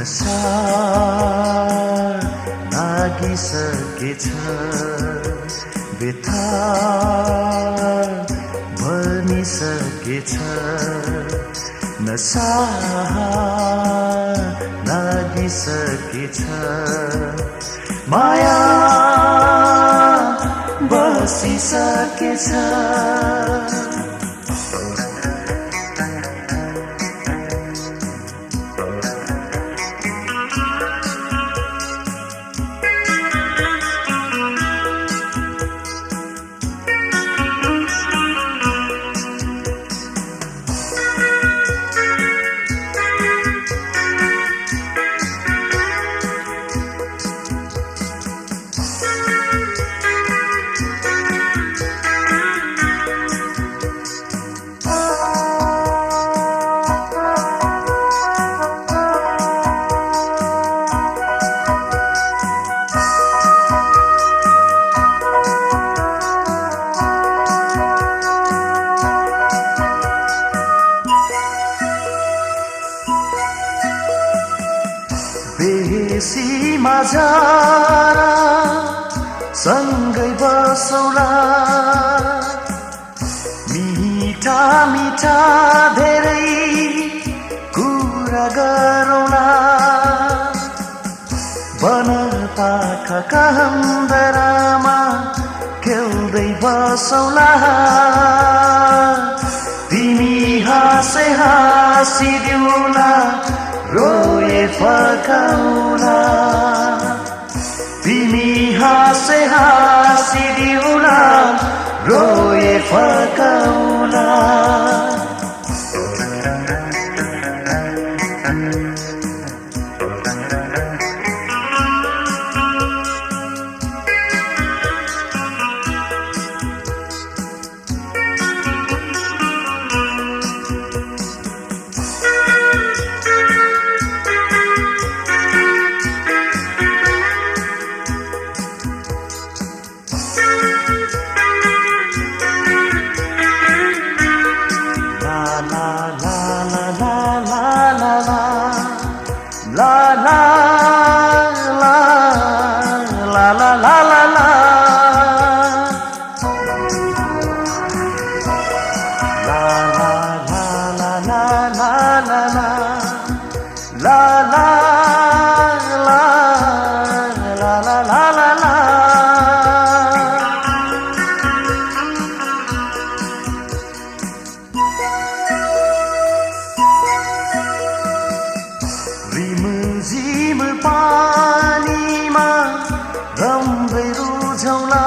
नशा लागिसकेछ, व्यथा बनिसकेछ। नशा लागिसकेछ, माया बसिसकेछ। बेसीमा जारा सँगै बसौला, मिठा मिठा धेरै कुरा गरौँला। बनपाखाका हम्बरामा खेल्दै बसौला, तिमी हाँसे हाँसिदिउला, रोए फकाउला। तिमी हाँसे हाँसिदिउला, रोए फकाउला। रिमझिम पानीमा रम्दै रुझौला,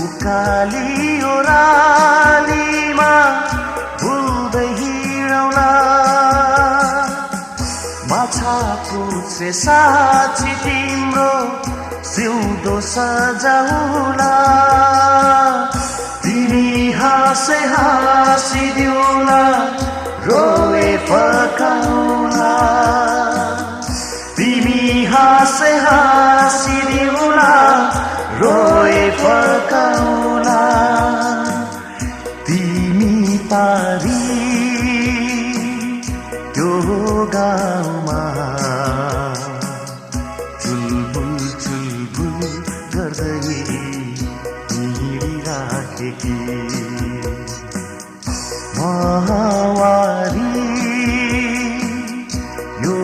उकाली ओरालीमा भुल्दै हिँडौला। माछा पुछे साक्षी तिम्रो सिउँदो सजाउला, तिमी हाँसे हाँसिदिउला, रोए फकाउला। तिमी हाँसे हाँसिदिउला, रोए फकाउला। तिमी पारी त्यो गाउँमा चुलबुल चुलबुल गर्दै हिँडिराखेकी महावारी यो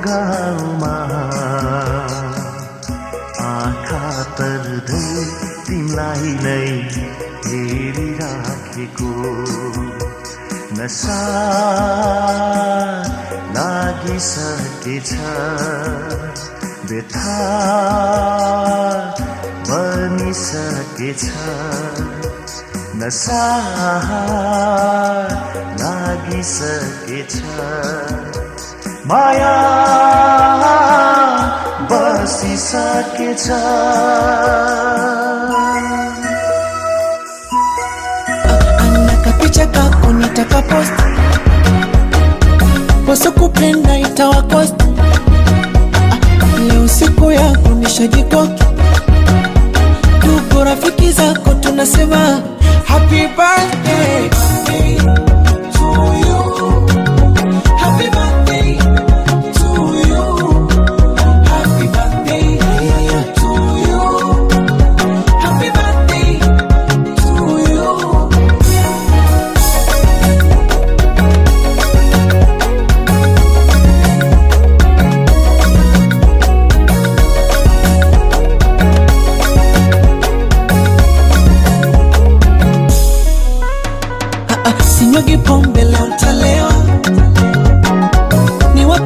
गाउँमा आँखा तर्दै तिमीलाई नै हेरिराखेको। नशा लागिसकेछ, व्यथा बनिसकेछ। नशा लागिसकेछ, माया बसिसकेछ। Anakapicha unitaka post, poso kupenda itawakost. Leo siku yako nishajikoki, tuko rafiki zako tunasema happy birthday to you, happy birthday.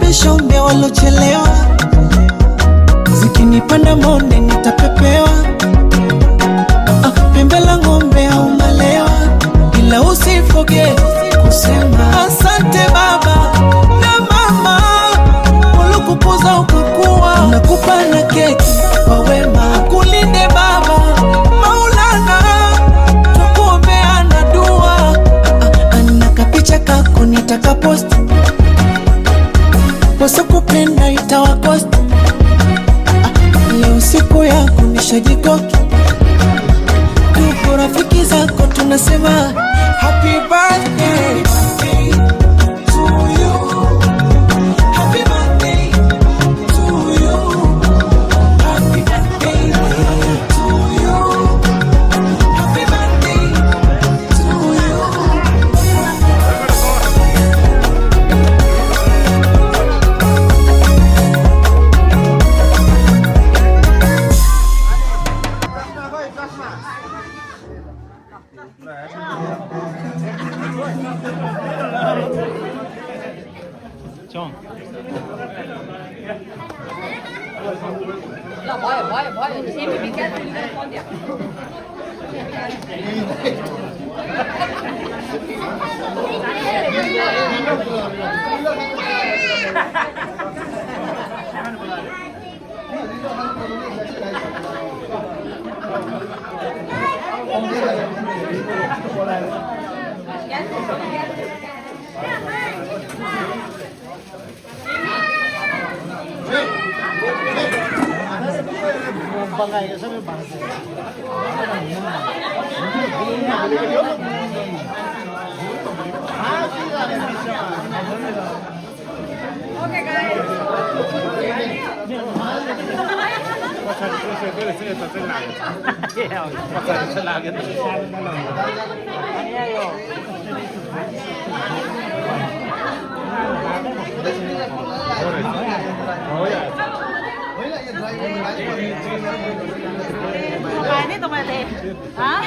nitawafundisha umbea walochelewa, zikinipanda monde nitapepewa. Pembe la ng'ombe au malewa, ila usifoge kusema asante baba na mama walikukuza ukakuwa. Nakupa na keki kwa wema, kulinde baba Maulana, tukuombea na dua. Nakapicha kako nitakapost, wasokupenda itawakost. Leo siku yako nishajikoki, tuko rafiki zako tunasema happy birthday to you, happy birthday to you, happy birthday to you, happy birthday to you. Ini tuh mati, hah?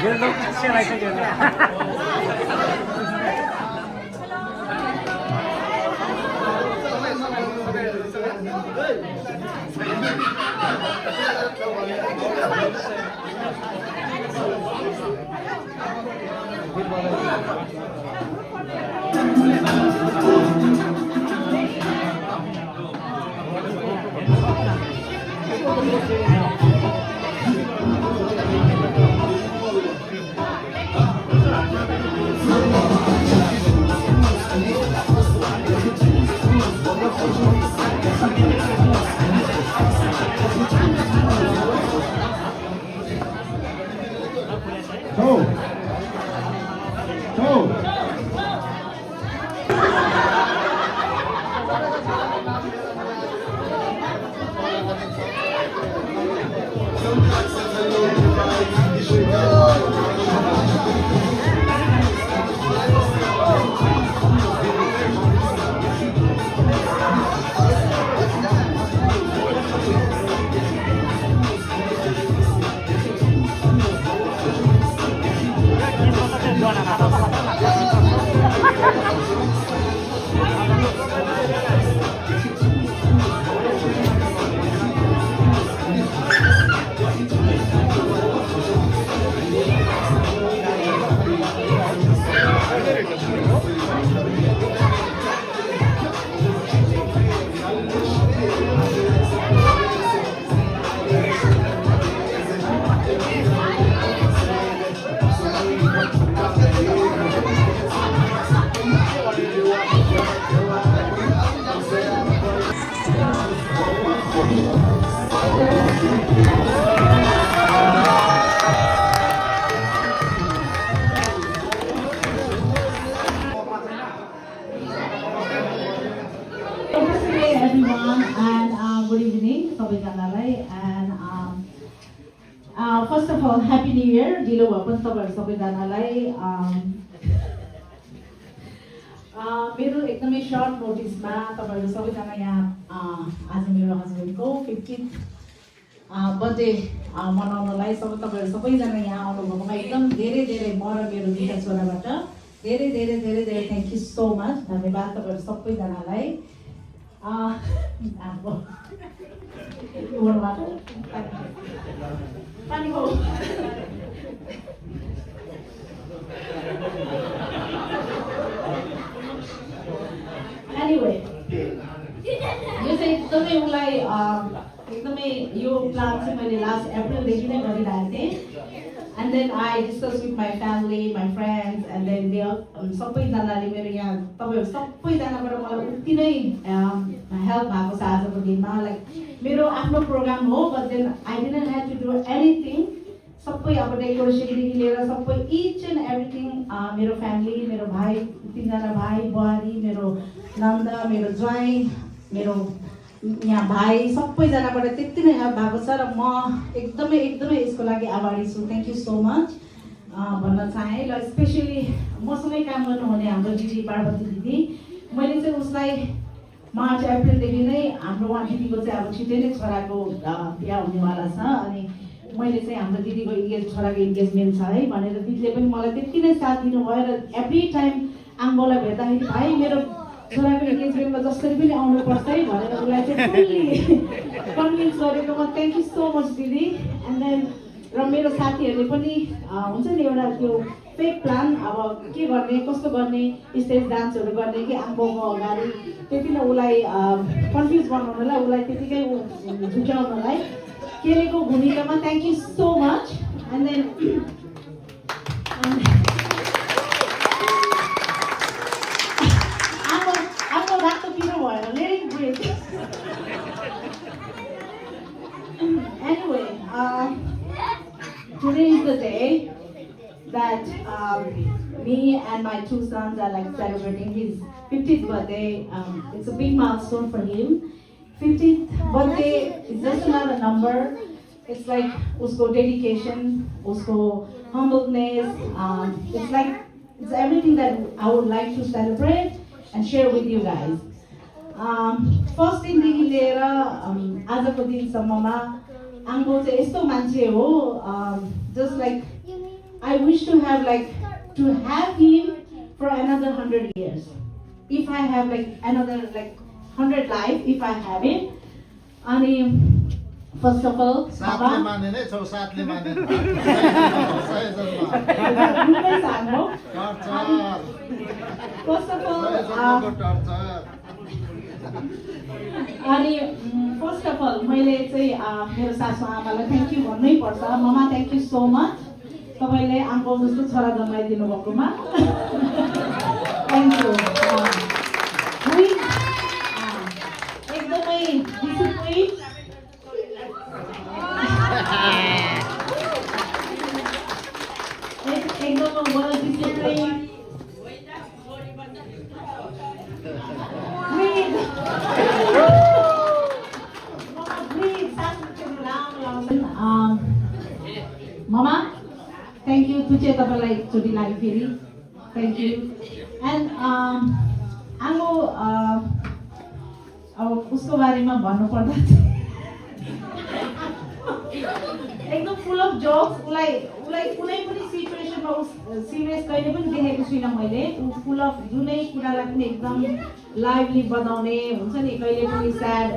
Everyone and good evening, सबैजनालाई and first of all happy new year ढिलो भए पनि तपाईहरु सबैजनालाई मेरो एकदमै shirt नोटिसमा तपाईहरु सबैजना यहाँ आज मेरो हस्बेन्डको 15th बर्थडे मनाउनलाई तपाईहरु सबैजना यहाँ आउनुभएकोमा एकदम धेरै धेरै म र मेरो दुईटा छोराबाट धेरै धेरै धेरै धेरै थ्यांक यू सो मच धन्यवाद तपाईहरु सबैजनालाई अब यो गर्नुभएको पानी हो एनिवे यो चाहिँ एकदमै उसलाई एकदमै यो प्लान चाहिँ मैले लास्ट अप्रिलदेखि नै गरिरहेको थिएँ and then I discuss with my family my friends and then they सबैजनाले मेरो यहाँ तपाईँहरू सबैजनाबाट मलाई उति नै हेल्प भएको छ आजको दिनमा लाइक मेरो आफ्नो प्रोग्राम हो but then I didn't have to do anything सबै अब डेकोरेसनदेखि लिएर सबै इच एन्ड एभ्रिथिङ मेरो फ्यामिली मेरो भाइ 3जना भाइ बुहारी मेरो नन्द मेरो ज्वाइँ मेरो यहाँ भाइ सबैजनाबाट त्यति नै हेल्प भएको छ र म एकदमै एकदमै यसको लागि आभारी छु थ्याङ्क यू सो मच भन्न चाहेँ र स्पेसली मसँगै काम गर्नुहुने हाम्रो दिदी पार्वती दिदी मैले चाहिँ उसलाई मार्च अप्रिलदेखि नै हाम्रो उहाँ दिदीको चाहिँ अब छिटै नै छोराको बिहा हुनेवाला छ अनि मैले चाहिँ हाम्रो दिदीको छोराको इन्गेजमेन्ट छ है भनेर दिदीले पनि मलाई त्यति नै साथ दिनुभयो र एभ्री टाइम आङ्गोलाई भेट्दाखेरि भाइ मेरो छोराको इन्गेजमेन्टमा जसरी पनि आउनुपर्छ है भनेर उसलाई चाहिँ फुल्ली कन्भिन्स गरेकोमा थ्याङ्क यू सो मच दिदी एन्ड देन र मेरो साथीहरूले पनि हुन्छ नि एउटा त्यो फेक प्लान अब के गर्ने कस्तो गर्ने स्टेज डान्सहरू गर्ने कि आम्बोको अगाडि त्यति नै उसलाई कन्फ्युज बनाउनलाई उसलाई त्यतिकै झुक्याउनलाई केलेको भूमिकामा thank you so much and then आमा रातो पिरो भएर late break anyway today is the day that me and my 2 sons are like celebrating his 50th birthday. It's a big milestone for him. 50th birthday is just not a number. It's like usko dedication, usko humbleness. It's like it's everything that I would like to celebrate and share with you guys. First thing देखि लिएर आजको दिनसम्ममा आङ्गो चाहिँ यस्तो मान्छे हो just like I wish to have him for another 100 years. If I have like another like 100 life, if I have it. अनि first of all, साथले माने नै छौ साथले माने first of all, अनि फर्स्ट अफ अल मैले चाहिँ मेरो सासु आमालाई थ्याङ्क यू भन्नै पर्छ ममा थ्याङ्क यू सो मच तपाईँले आम्बो जस्तो छोरा जन्माइदिनु भएकोमा थ्याङ्क यू एकदमै डिसिप्लिन एकदमै well discipline Mama, thank you. तुझे तपाईँलाई एकचोटि लाग्यो फेरि थ्याङ्क यू एन्ड आङ्गो अब उसको बारेमा भन्नुपर्दा एकदम फुल अफ जोक्स उसलाई कुनै पनि सिचुएसनमा सिरियस कहिले पनि देखेको छुइनँ मैले ऊ फुल अफ जुनै कुरालाई पनि एकदम लाइभली बनाउने हुन्छ नि कहिले पनि स्याड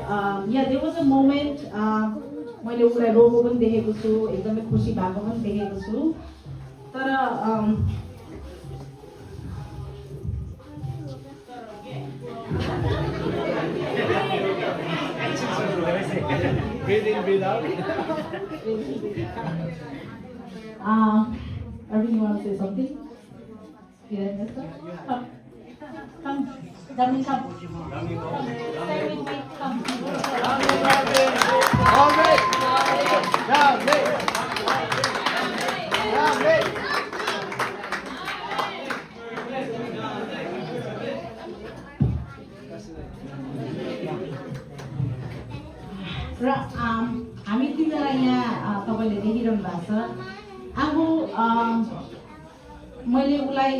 या देयर वाज अ मोमेन्ट मैले उसलाई रोएको पनि देखेको छु एकदमै खुसी भएको पनि देखेको छु तर Arvind, you want to say something? Yeah, yes, sir. Come, Dami, come. Stay with me. Come. र हामी 3जना यहाँ तपाईँले देखिरहनु भएको छ अब मैले उसलाई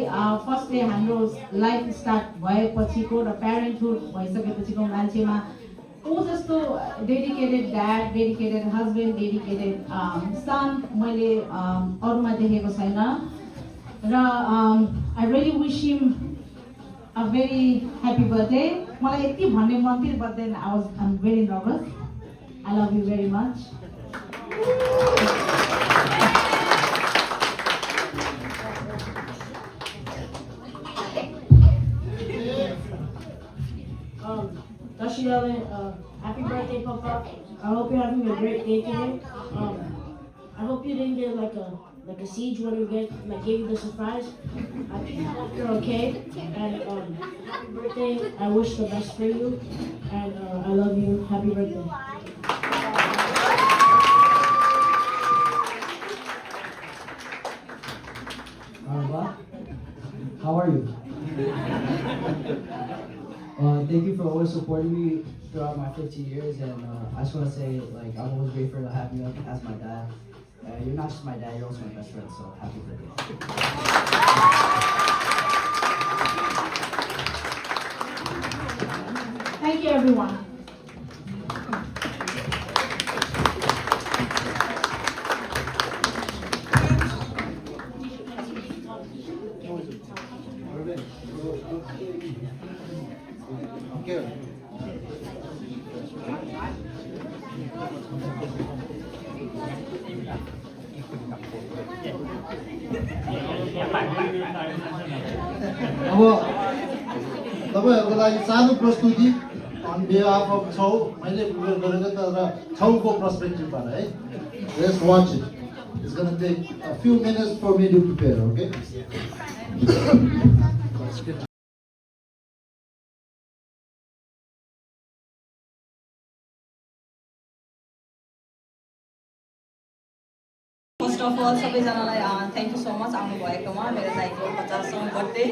फर्स्टले हाम्रो लाइफ स्टार्ट भएपछिको र प्यारेन्टहुड भइसकेपछिको मान्छेमा ऊ जस्तो dedicated dad dedicated husband dedicated son मैले अरूमा देखेको छैन र I really wish him a very happy birthday मलाई यति भन्ने मन थियो but then I'm very nervous. I love you very much. Dashiyale, happy birthday, Papa. I hope you're having a great day today. I hope you didn't get like a siege when you gave you the surprise. I hope you're okay. And happy birthday. I wish the best for you. And I love you. Happy birthday. Arba, how are you? Thank you for always supporting me throughout my 15 years, and I just want to say, like, I'm always grateful to have you as my dad. You're not just my dad, you're also my best friend, so happy birthday. Thank you, everyone. अब तपाईँहरूको लागि सानो प्रस्तुति on behalf of छौ मैले उयो गरेको तर छौको पर्सपेक्टिभबाट है let's watch it it's gonna take a few minutes for me to prepare okay first of all सबैजनालाई थ्याङ्क यू सो मच आउनुभएकोमा मेरो दाइको 50औं birthday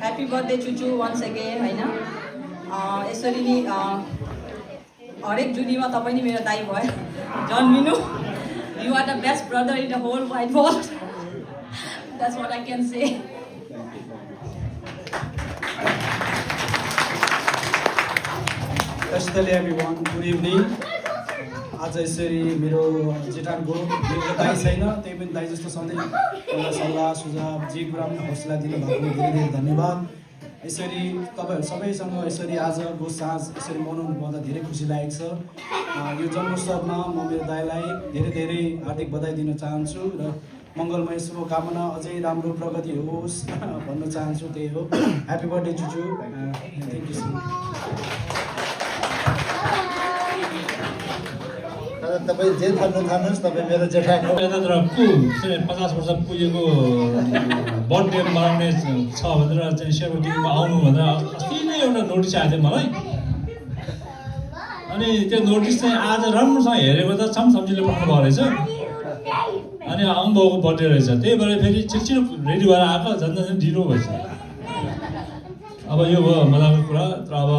happy birthday Chuchu once again होइन यसरी नै हरेक जुनीमा तपाईँ नै मेरो दाइ भयो जन्मिनु you are the best brother in the whole wide world that's what I can say everyone, good evening. आज यसरी मेरो जेठानको मेरो दाइ छैन त्यही पनि दाइ जस्तो सधैँ एउटा सल्लाह सुझाव जे कुरा पनि हौसला दिनुभएको धेरै धेरै धन्यवाद। यसरी तपाईँहरू सबैसँग यसरी आजको साँझ यसरी मनाउनु पाउँदा धेरै खुसी लागेको छ। यो जन्मोत्सवमा म मेरो दाइलाई धेरै धेरै हार्दिक बधाई दिन चाहन्छु र मङ्गलमय शुभकामना अझै राम्रो प्रगति होस् भन्न चाहन्छु। त्यही हो, happy birthday Chuchu, thank you so much. तपाईँ जे थाल्नुहोस् तपाईँ मेरो जेठाको 50 वर्ष पुगेको बर्थडे मनाउने छ भनेर चाहिँ सेरोटिङमा आउनु भनेर अस्ति नै एउटा नोटिस आएको थियो मलाई। अनि त्यो नोटिस चाहिँ आज राम्रोसँग हेरेको त छमछम्जीले पठाउनु भएको रहेछ। अनि आउनुभएको बर्थडे रहेछ, त्यही भएर फेरि छिटो रेडी भएर आएको झन् ढिलो भएछ। अब यो भयो मजाको कुरा। तर अब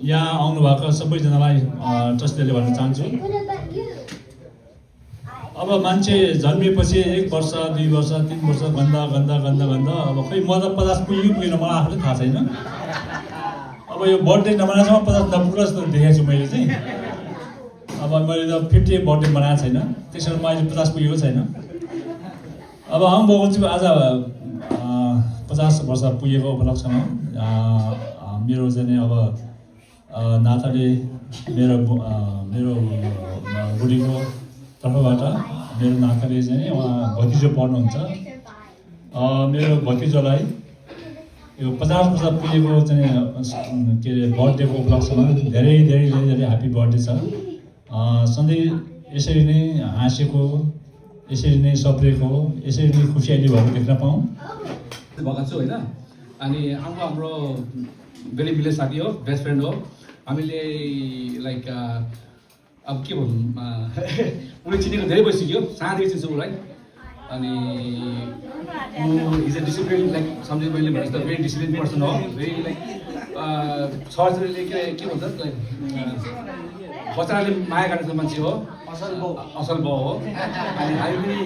यहाँ आउनुभएको सबैजनालाई ट्रस्टीले भन्न चाहन्छु, अब मान्छे जन्मिएपछि 1 वर्ष 2 वर्ष 3 वर्ष गन्दा अब खै म त 50 पुगेन मलाई आफूले थाहा छैन। अब यो बर्थडे नमनाएसम्म 50 नपुग्ला जस्तो देखेको छु मैले चाहिँ। अब मैले त 50 बर्थडे मनाएको छैन, त्यसरी म अहिले 50 पुगेको छैन। अब आउनुभएको चाहिँ आज 50 वर्ष पुगेको उपलक्ष्यमा मेरो चाहिँ अब नाताले मेरो बुढीको तर्फबाट मेरो नाताले चाहिँ उहाँ भतिजो पढ्नुहुन्छ। मेरो भतिजोलाई यो 50 वर्ष पुगेको चाहिँ के अरे बर्थडेको उपलक्ष्यमा धेरै धेरै धेरै धेरै ह्याप्पी बर्थडे छ। सधैँ यसरी नै हाँसेको, यसरी नै सप्रेको, यसरी नै खुसियाली भएको देख्न पाऊँ भएको छु होइन। अनि हाम्रो भेरी मिल्ने साथी हो, बेस्ट फ्रेन्ड हो। हामीले लाइक अब के भनौँ उसले चिनेको धेरै भइसक्यो, सानैदेखि चिन्छु उसलाई। अनि इज अ डिसिप्लिन लाइक सम्झे मैले भने जस्तो भेरी डिसिप्लिन पर्सन हो। भेरी लाइक छोराछोरीले के भन्छ लाइक बच्चाले माया गर्ने मान्छे हो, असल बाउ हो। अनि हामी पनि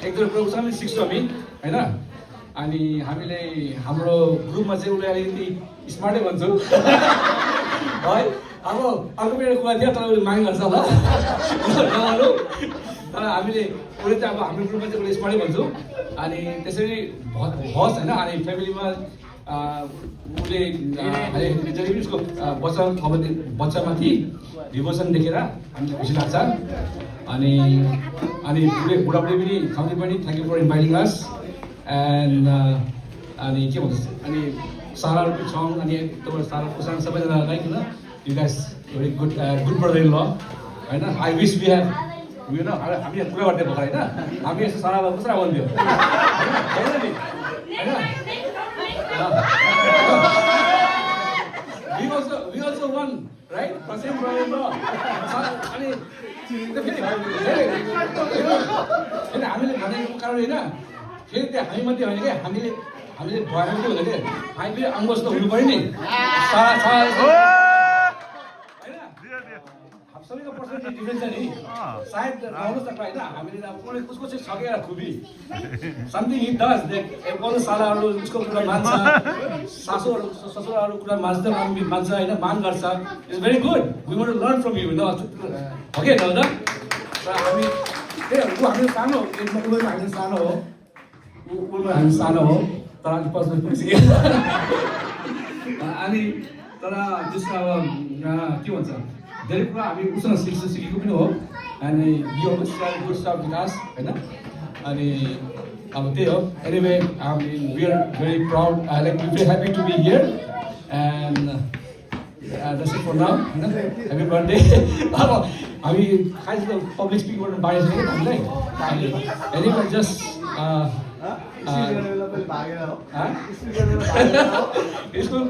एक दुई कुरा उसँग सिक्छौँ हामी होइन। अनि हामीले हाम्रो ग्रुपमा चाहिँ उसले अलिकति स्मार्टै भन्छु है। अब अर्को मेरो कुरा थियो तर उसले माग गर्छ होला। तर हामीले उसले चाहिँ अब हाम्रो ग्रुपमा चाहिँ उसले स्मार्टै भन्छौँ अनि त्यसरी हस् होइन अनि फ्यामिलीमा उसले जहिले पनि उसको बच्चामाथि डिभोसन देखेर हामीलाई खुसी लाग्छ अनि बुढाबुढी पनि खाउने पनि thank you for inviting us and अनि के भन्छ अनि साराहरू पनि छौँ अनि तपाईँहरू सारा कुसाङ सबैजना लाइक होइन you guys very good brother in ल होइन आई विस वी हेभ होइन हामी कुरा गर्दै भएर होइन हामी यस्तो सारा कसरी भन्थ्यो होइन नि होइन we also won, right? Same problem, no? अनि हामीले भनेको कारण होइन फेरि त्यो हामी मात्रै होइन क्या हामीले भएर के हुँदैन क्या हामी फेरि अङ्ग जस्तो हुनु पऱ्यो नि सबैको पर्सेन्टेज डिफ्रेन्स छ नि सायद आउनुहोस् न होइन हामीले अब उसको चाहिँ छ क्या खुबी समथिङ हि डज अरू सालाहरू उसको कुरा मान्छ सासूहरू ससुराहरू कुरा मान्छ होइन मान गर्छ it's very good we want to learn from you न हो कि होइन त हामी त्यही ऊ हामी सानो उमेरमा हामी सानो हो उमेरमा हामी सानो हो तर अनि पछि पुगिसक्यो अनि तर जस्तो अब के भन्छ धेरै कुरा हामी उसँग सिकेको पनि हो अनि यो गुड स्टफ विकास होइन अनि अब त्यही हो anyway we are very proud like we very happy to be here and that's it for now होइन ह्याप्पी बर्थडे अब हामी खास पब्लिक स्पिक गर्नु बाहिर छ कि हामीलाई अनि एनिवे जस्ट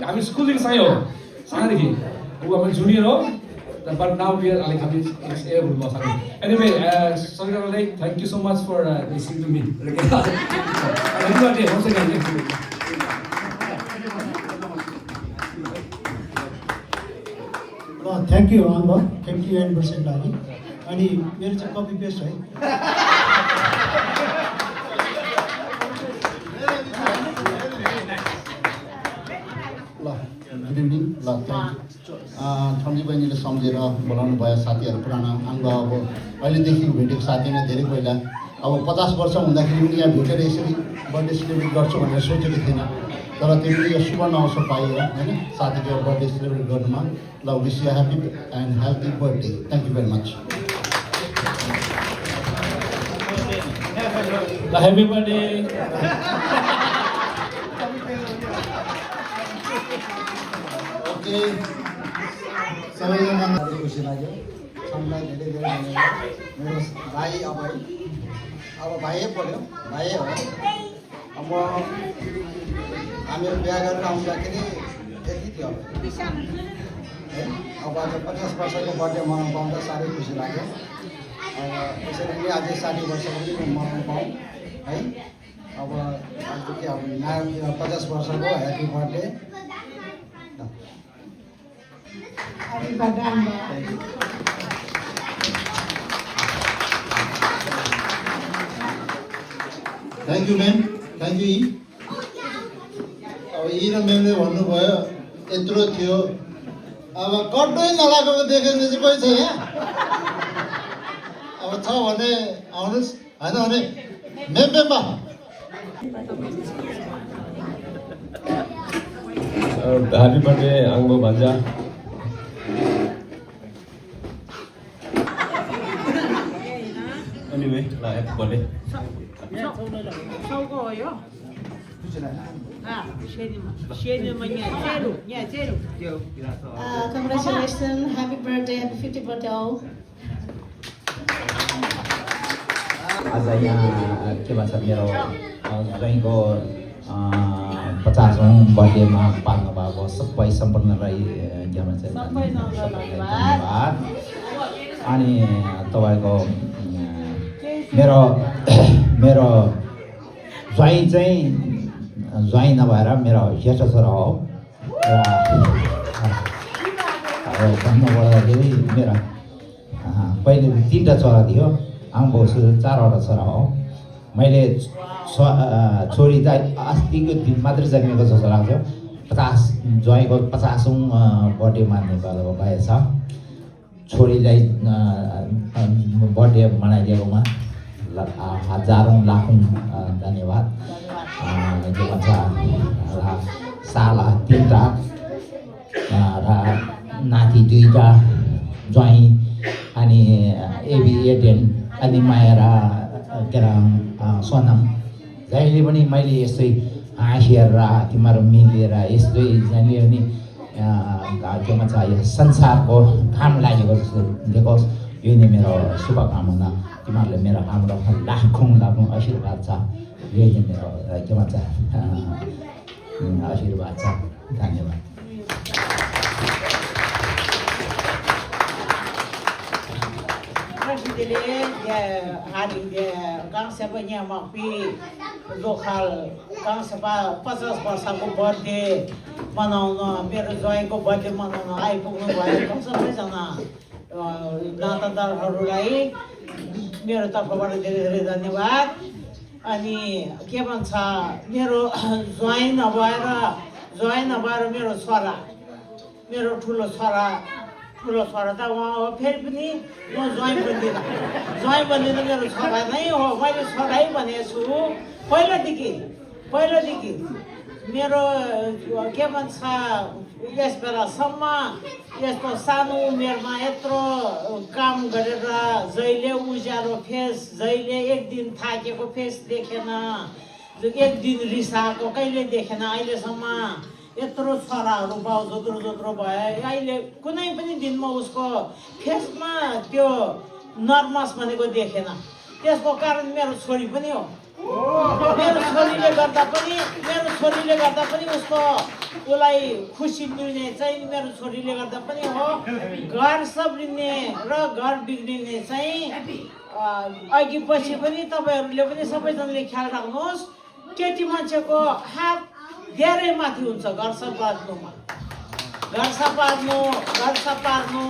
हामी स्कुलदेखि सँगै हो सानोदेखि ऊ अब जुनियर हो but now we are like able to anyway sorry thank you so much for listening to me happy birthday once again thank you Anba 50 anniversary लागि अनि मेरो चाहिँ कपी पेस्ट है गुड इभिनिङ ल थ्याङ्क यू ठन्डी बहिनीले सम्झेर बोलाउनु भयो साथीहरू पुराना अङ्ग अब अहिलेदेखि भेटेको साथी नै धेरै पहिला अब 50 वर्ष हुँदाखेरि पनि यहाँ भेटेर यसरी बर्थडे सेलिब्रेट गर्छु भनेर सोचेको थिएन तर त्यो पनि यो सुवर्ण अवसर पाइयो होइन साथीको बर्थडे सेलिब्रेट गर्नुमा ल wish you happy and healthy birthday thank you very much happy birthday okay सबैजना खुसी लाग्यो सबलाई धेरै धेरै धन्यवाद मेरो भाइ अब भाइयै पऱ्यो भाइयै हो अब हामीहरू बिहा गरेर आउँदाखेरि यति थियो अब आज 50 वर्षको बर्थडे मनाउनु पाउँदा साह्रै खुसी लाग्यो त्यसरी नै अझै 60 वर्षको पनि मनाउनु पाऊँ है अब आज के अब नयाँ 50 वर्षको happy birthday Happy birthday, Amba. Thank you ma'am thank you अब यी र म्यामले भन्नुभयो यत्रो थियो अब कट्टै नलागेको देखेर चाहिँ कोही छ यहाँ अब छ भने आउनुहोस् होइन भने म्याममा ह्याप्पी बर्थडे आङ्गो भान्जा एनिवे ल happy birthday Congratulations, happy birthday, happy 50th birthday all. आज यहाँ के भन्छ मेरो ज्वाइँको 50औं बर्थडेमा पाल्नु भएको सबै सम्पूर्णलाई के भन्छ धन्यवाद अनि तपाईँको मेरो ज्वाइँ चाहिँ ज्वाइँ नभएर मेरो ज्येष्ठ छोरा हो र भन्नुपर्दाखेरि मेरो पहिले 3टा छोरा थियो आमाबाउको 4वटा छोरा हो मैले छोरी त अस्तिको दिन मात्रै जन्मेको जस्तो लाग्छ 50 ज्वाइँको 50औं बर्थडे मान्ने भएछ छोरीलाई बर्थडे मनाइदिएकोमा हजारौँ लाखौँ धन्यवाद। के भन्छ साला 3टा र नाति 2टा ज्वाइँ अनि एबी एडेन अनि माया र के अरे सोनम जहिले पनि मैले यस्तै हाँसेर तिमीहरू मिलेर यस्तै जहिले पनि के भन्छ यो संसारको काम लागेको जस्तो देखोस्। यो नै मेरो शुभकामना। तिमीहरूले मेरो हाम्रो लाखौँ लाखौँ आशीर्वाद छ। यही नै मेरो के भन्छ आशीर्वाद छ। धन्यवाद। hari kang siapa nya mapi lokal kang siapa 50 वर्षको बर्थडे मनाउन मेरो जोइको बर्थडे मनाउन आइपुग्नु भएको सबैजना नातादारहरूलाई मेरो तर्फबाट धेरै धेरै धन्यवाद। अनि के भन्छ मेरो जोइ नभएर मेरो छोरा मेरो ठुलो छोरा त उहाँ हो। फेरि पनि म ज्वाइँ बन्दिनँ मेरो छोरा नै हो। मैले छोरै भनेको छु पहिलादेखि मेरो के भन्छ यस बेलासम्म यस्तो सानो उमेरमा यत्रो काम गरेर जहिले उज्यालो फेस जहिले एक दिन थाकेको फेस देखेन, एक दिन रिसाएको कहिले देखेन अहिलेसम्म। यत्रो छोराहरू बाउ जोत्रो भयो। अहिले कुनै पनि दिनमा उसको फेसमा त्यो नर्भस भनेको देखेन। त्यसको कारण मेरो छोरी पनि हो। मेरो छोरीले गर्दा पनि उसलाई खुसी मिल्ने चाहिँ मेरो छोरीले गर्दा पनि हो। घर सब्रिने र घर बिग्रिने चाहिँ अघि पछि पनि तपाईँहरूले पनि सबैजनाले ख्याल राख्नुहोस्। केटी मान्छेको हात धेरै माथि हुन्छ घर सपार्नु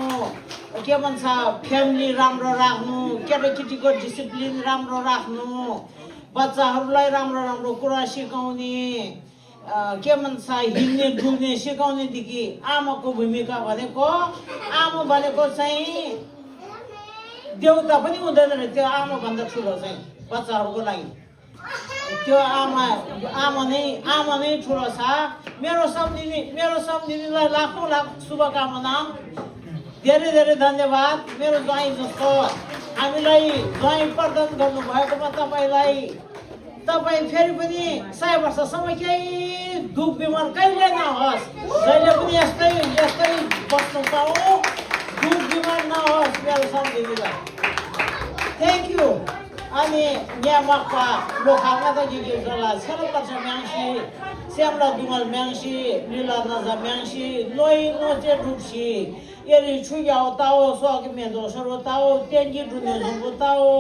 के भन्छ फ्यामिली राम्रो राख्नु, केटाकेटीको डिसिप्लिन राम्रो राख्नु, बच्चाहरूलाई राम्रो कुरा सिकाउने, के भन्छ हिँड्ने डुल्ने सिकाउनेदेखि आमाको भूमिका भनेको चाहिँ देउता पनि हुँदैन रहेछ। त्यो आमाभन्दा ठुलो चाहिँ बच्चाहरूको लागि त्यो आमा नै ठुलो छ। मेरो सम्झिनीलाई लाखौँ लाख शुभकामना। धेरै धेरै धन्यवाद। मेरो ज्वाइँ जस्तो हामीलाई ज्वाइँ प्रदान गर्नुभएकोमा तपाईँ फेरि पनि 100 वर्षसम्म केही दुख बिमार कहिले नहोस्। जहिले पनि यस्तै बस्नु पाऊँ, दुख बिमार नहोस् मेरो सम्झिनीलाई। Thank you. अनि यहाँ मक्का लोखालमा त गिर्जला सेलपर्छ म्याङ्सी स्यामला दुमल म्याङ्सी लीला नजा म्याङ्सी नोइ नोचे डुप्सी एरी छुयाओ ताओ सोक मेदो सरो ताओ तेन्जी डुने जुबो ताओ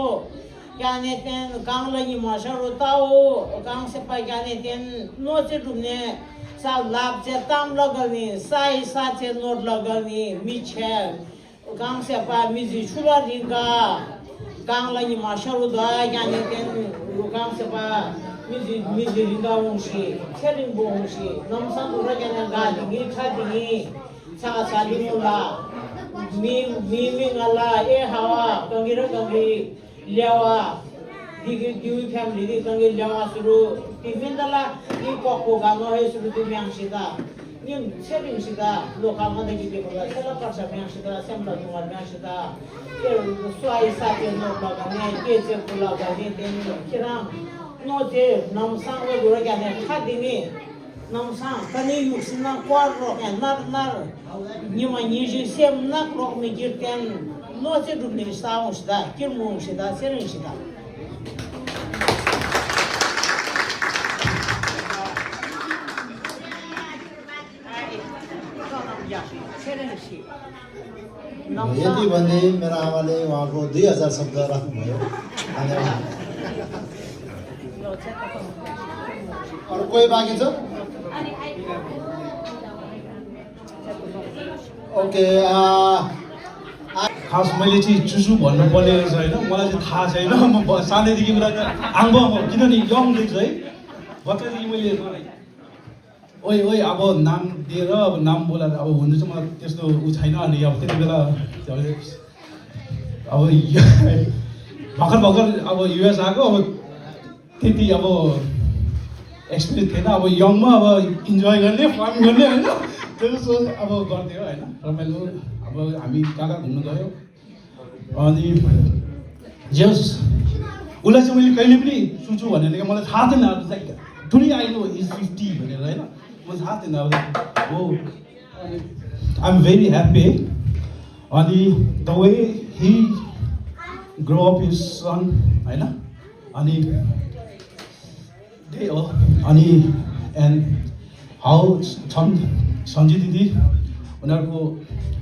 याने तेन गाङलगी मसरो ताओ गाङ सेपा याने तेन नोचे डुने सा लाभ चाहिँ ताम लगाउने साई साचे नोट लगाउने मिछे गाङ सेपा मिजी छुला दिनका गाङलाई मासरु दा याने तेन गाङ सेपा मिजी रिंगा वंशी छेरिङ वंशी नमसा दुरा याने गाली खादी सा साली मुला मी ngala ए हावा कंगिरा कंगी ल्यावा दिउ फ्यामिली दि कंगी ल्यावा सुरु तिमिन्दला इ पक्को गानो है सुरु दि म्याङसिता नि छेरिङ सिता लोकलमा देखि बेकोला सेला पर्छ म्याङसिता सेमला दुवार म्याङसिता के स्वाई साथे नो लगाने के चाहिँ पुला गर्ने तेन किराम नो जे नमसाङ दुरा याने खादिनी नमसाङ कनी युसिना क्वार रोके नर निमा निजी सेम नक रोक मे गिर्तेन नो चाहिँ डुब्ने साउसदा किर्मुसिदा सेरिङसिदा यति भन्दै मेरो आमाले उहाँको 2000 शब्द राख्नुभयो। धन्यवाद। अरू कोही बाँकी छ? ओके खास मैले चाहिँ चुसु भन्नुपर्ने रहेछ होइन, मलाई चाहिँ थाहा छैन। म सानैदेखि मलाई आम्बो किनभने यङ देख्छु है, बच्चादेखि मैले ओइ ओइ अब नाम दिएर अब नाम बोलाएर अब हुनु चाहिँ मलाई त्यस्तो ऊ छैन अनि अब त्यति बेला अब भर्खर अब युएस आएको अब त्यति अब एक्सपिरियन्स थिएन अब यङमा अब इन्जोय गर्ने फन गर्ने होइन त्यस्तो अब गर्थ्यो होइन रमाइलो अब हामी कहाँ घुम्नु गयो अनि जस उसलाई चाहिँ मैले कहिले पनि सुन्छु भनेर मलाई थाहा थिएन अब like today I know is 50 भनेर होइन मलाई थाहा थिएन अब हो आइ एम भेरी ह्याप्पी अनि the way he grow up his son होइन अनि त्यही हो अनि एन्ड हाउ सन्जु दिदी उनीहरूको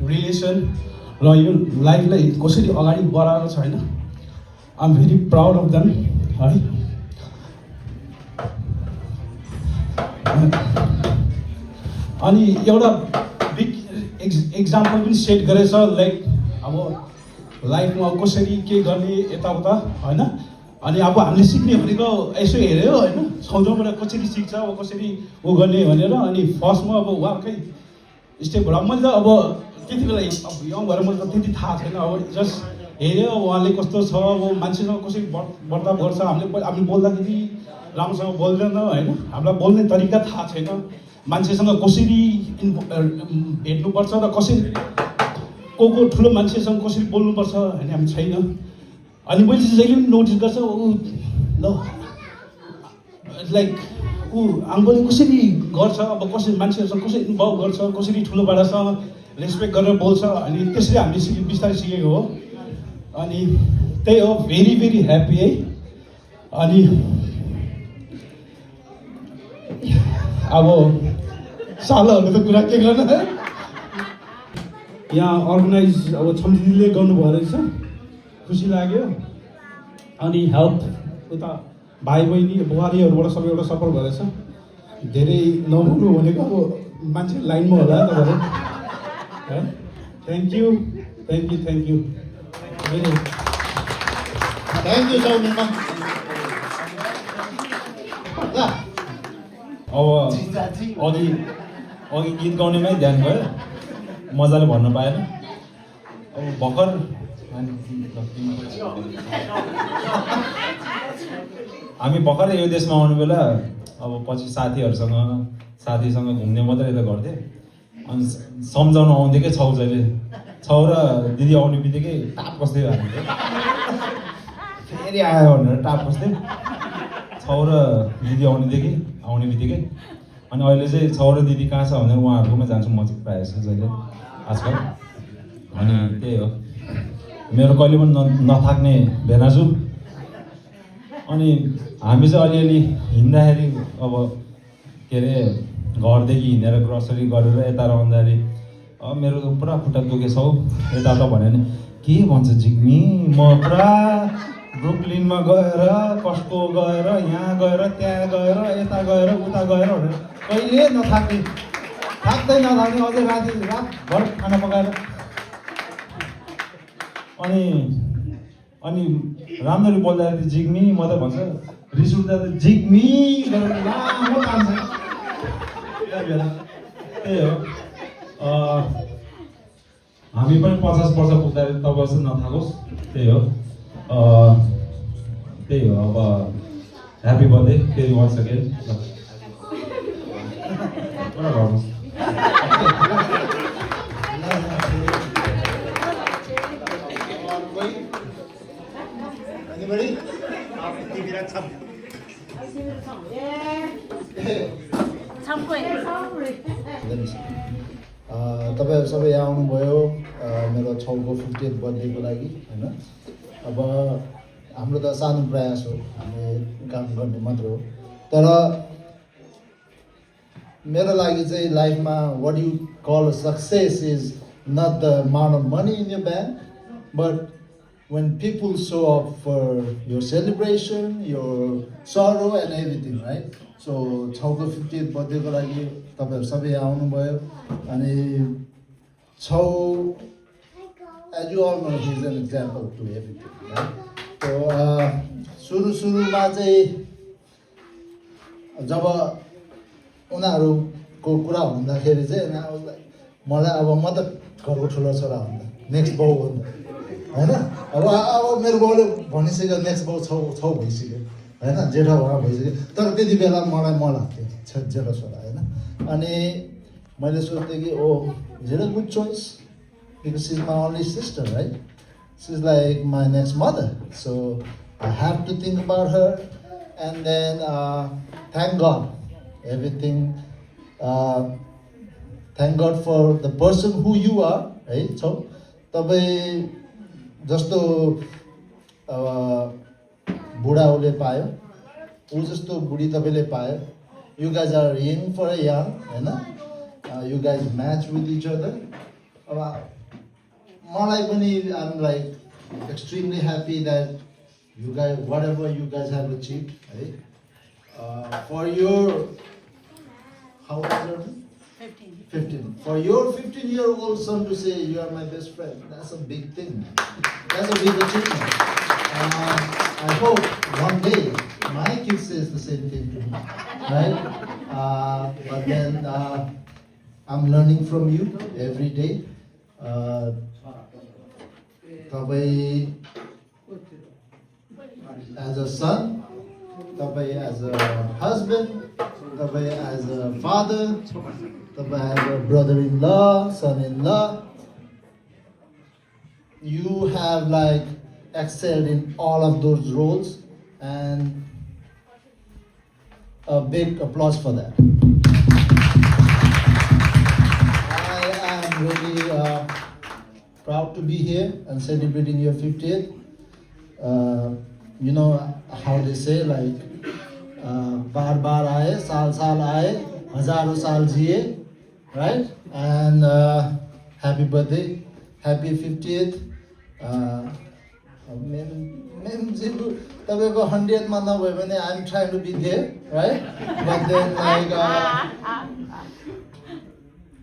रिलेसन र यो लाइफलाई कसरी अगाडि बढाएको छ होइन I am very proud of them है अनि एउटा बिग एक्जाम्पल पनि सेट गरेछ लाइक अब लाइफमा कसरी के गर्ने यताउता होइन अनि अब हामीले सिक्ने भनेको यसो हेऱ्यो होइन छौँबाट कसरी सिक्छ अब कसरी ऊ गर्ने भनेर अनि फर्स्टमा अब उहाँकै स्टेपबाट मैले त अब त्यति बेला अब यङ भएर मैले त त्यति थाहा छैन अब जस्ट हेऱ्यो उहाँले कस्तो छ अब मान्छेसँग कसरी बर्ताव गर्छ हामीले बोल्दाखेरि राम्रोसँग बोल्दैन होइन हामीलाई बोल्ने तरिका थाहा छैन मान्छेसँग कसरी भेट्नुपर्छ र कसरी को ठुलो मान्छेसँग कसरी बोल्नुपर्छ होइन हामी छैन अनि मैले चाहिँ जहिले पनि नोटिस गर्छ ऊ ल लाइक ऊ आङ्गोले कसरी गर्छ अब कसरी मान्छेहरूसँग कसरी इन्भल्भ गर्छ कसरी ठुलो बडासँग रेस्पेक्ट गरेर बोल्छ अनि त्यसरी हामीले बिस्तारै सिकेको हो अनि त्यही हो भेरी भेरी ह्याप्पी है अनि अब सालहरूको त कुरा के गर्न यहाँ अर्गनाइज अब छम्दिदीले गर्नुभयो रहेछ खुसी लाग्यो अनि हेल्प उता भाइ बहिनी बुहारीहरूबाट सबैबाट सपोर्ट भएछ धेरै नहुनु भनेको अब मान्छे लाइनमा होला तपाईँहरू है थ्याङ्क यू थ्याङ्क यू सौमिमा अब अघि गीत गाउनेमै ध्यान गयो मजाले भन्नु पाएन अब भर्खर हामी भर्खरै यो देशमा आउनु बेला अब पछि साथीसँग घुम्ने मात्रै यता गर्थेँ अनि सम्झाउनु आउँथ्यो छौ जहिले छौ र दिदी आउने बित्तिकै टाप कस्दै हाल्थ्यो फेरि आयो भनेर टाप कस्दै छौ र दिदी आउने बित्तिकै अनि अहिले चाहिँ छौ र दिदी कहाँ छ भने उहाँहरूकोमा जान्छु म चाहिँ प्रायः जस्तो जहिले आजकल अनि त्यही हो मेरो कहिले पनि नथाक्ने भेनाजु अनि हामी चाहिँ अलिअलि हिँड्दाखेरि अब के अरे घरदेखि हिँडेर ग्रोसरी गरेर यता रहँदाखेरि अब मेरो त पुरा खुट्टा दुखेछ हौ यता त भन्यो भने के भन्छ जिग्मी म पुरा ब्रुकलिनमा गएर कस्को गएर यहाँ गएर त्यहाँ गएर यता गएर उता गएर भनेर कहिले नथाक्ने अझै रातभर खाना पकाएर अनि राम्ररी बोल्दाखेरि जिग्मी म त भन्छ रिस उठ्दा त जिग्मी गरेर लामो तान्छ त्यही हो हामी पनि 50 वर्ष पुग्दाखेरि तपाईँ जस्तो नथाकोस् त्यही हो अब ह्याप्पी बर्थडे फेरि वन्स अगेन पुरा गर्नुहोस् तपाईँहरू सबै यहाँ आउनुभयो मेरो छौको 50th बर्थडेको लागि होइन अब हाम्रो त सानो प्रयास हो हामीले काम गर्ने मात्र हो तर मेरो लागि चाहिँ लाइफमा what you call success is not the amount of money in your bank but when people show up for your celebration, your sorrow and everything, right? So, छौको 50th birthday को लागि तपाईहरु सबै आउनु भयो अनि छौ as you all know he is an example to everything, right? So, सुरुमा चाहिँ जब उनीहरु को कुरा भन्दाखेरि चाहिँ मलाई अब म त घरको ठुलो छोरा हो नेक्स्ट बाउ हो होइन अब मेरो बाउले भनिसक्यो नेक्स्ट बाउ छौ भइसक्यो होइन जेठा भएर भइसक्यो तर त्यति बेला मलाई मन लाग्थ्यो जेठा छोरा होइन अनि मैले सोच्थेँ कि oh is it a good choice because she is my only sister right she is like my next mother so I have to think about her and then thank God everything thank God for the person who you are है छौ तपाईँ जस्तो अब बुढाउले पायो ऊ जस्तो बुढी तपाईँले पायो you guys are young for a young होइन you guys match with each other अब मलाई पनि I am like extremely happy that you guys whatever you guys have achieve है for your how 15. For your 15-year-old son to say you are my best friend, that's a big thing. That's a big achievement. I hope one day my kid says the same thing to me, right? But then I'm learning from you every day. As a son, as a husband, as a father, as a brother-in-law, son-in-law, you have like excelled in all of those roles, and a big applause for that. I am really proud to be here and celebrating your 50th. You know how they say like बार बार आए साल साल आए हजारों साल जिए right and happy birthday happy 50th तपाईँको 100th मा नभए भने I'm trying to be there right but then like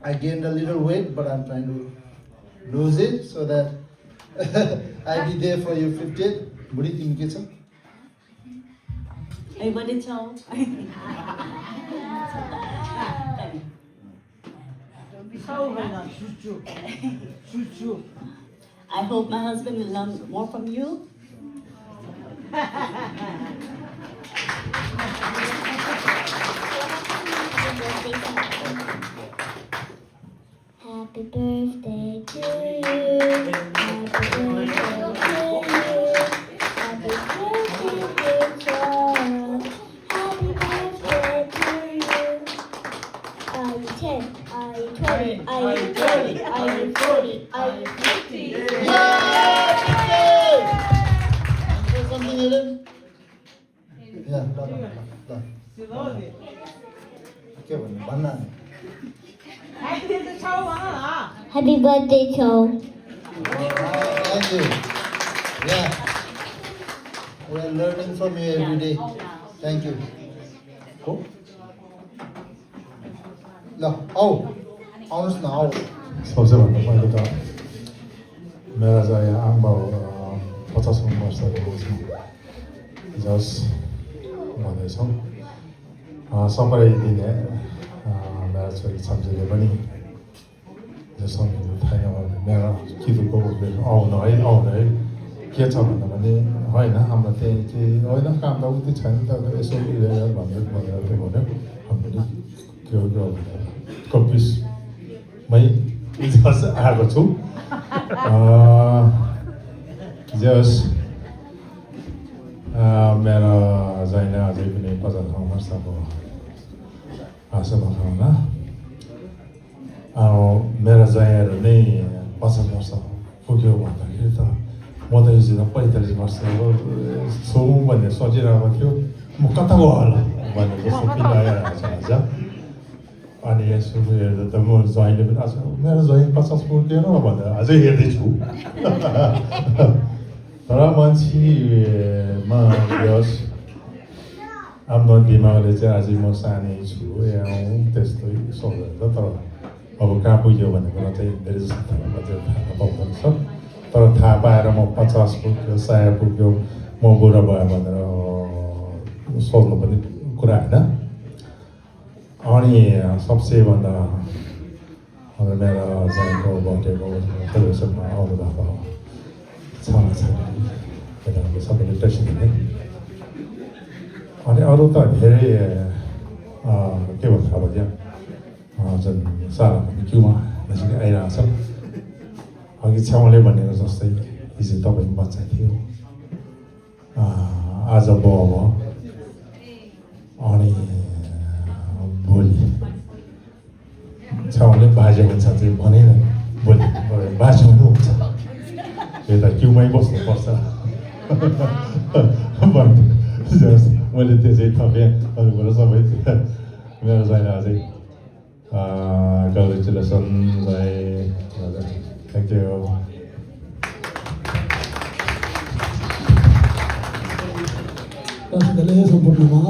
I gained a little weight but I'm trying to lose it so that I'll be there for your 50th बुढी तिमी के छ Everybody ciao. I hope my husband will learn more from you. Happy birthday to you. Happy birthday to you. Happy birthday, dear John. Happy birthday to you. Are you 10? Are you 20? Are you 30? Are you 40? Are you 50? Say something, Ellen? Yeah, के भन्नु भन्न Happy birthday, Joe. Thank you. Yeah. We are learning from you every day. Thank you. Cool. ल आऊ आउनुहोस् न आऊ सबसे भन्दा पहिले त मेरा चाहिँ आमाबाउ 50 वर्षको छ जस भन्दैछौँ सबै दिने मेरा छोरी सम्झिले पनि जो सम्झिनु छैन मेरा किदुको आउनु है के छ भन्दा पनि होइन हाम्रो त्यही केही होइन काम त उति छैन त यसो भनेर भनेर त्यो भन्यो हामीले के कम्पिसमै जस आएको छु जस मेरो जैना अझै पनि 50 वर्षको आशा भएन मेरो जयाहरू नै 50 वर्ष पुग्यो भन्दाखेरि त म त हिजो 45 वर्षको सोमौँ भन्ने सोचिरहेको थियो म कता गयो होला भन्ने जस्तो फिल आइरहेको छ आज अनि यसो हेर्दा त म ज्वाइँले पनि आज मेरो ज्वाइँ 50 पुग्दैन भनेर अझै हेर्दैछु तर मान्छेमा यस आफ्नो दिमागले चाहिँ अझै म सानै छु त्यस्तै सोच्दैछ तर अब कहाँ पुग्यो भन्ने कुरा चाहिँ धेरै जस्तो थाहा पाउँदैन छ तर थाहा पाएर म 50 पुग्यो 100 पुग्यो म बुढा भयो भनेर सोच्नु पनि कुरा होइन अनि सबसे भन्दा मेरो जानको बर्थडेको सेलिब्रेसनमा आउनु भएको छ सबैले प्रेसिडेन्ट है अनि अरू त धेरै के भन्छ अब त्यहाँ जुन सारा क्युमा नजिकै आइरहेको छ अघि छेउले भनेको जस्तै हिजो तपाईँको बच्चा थियो आज बाउ भयो अनि भोलि छेउले बाजे हुन्छ चाहिँ भनेन भोलि बाजे पनि हुन्छ यो त क्युमै बस्नुपर्छ मैले त्यो चाहिँ थपेँ अरूबाट सबै मेरो चाहिँ अझै कङ्ग्रेचुलेसन थ्याङ्क यू दर्शकहरूले सम्पूर्णमा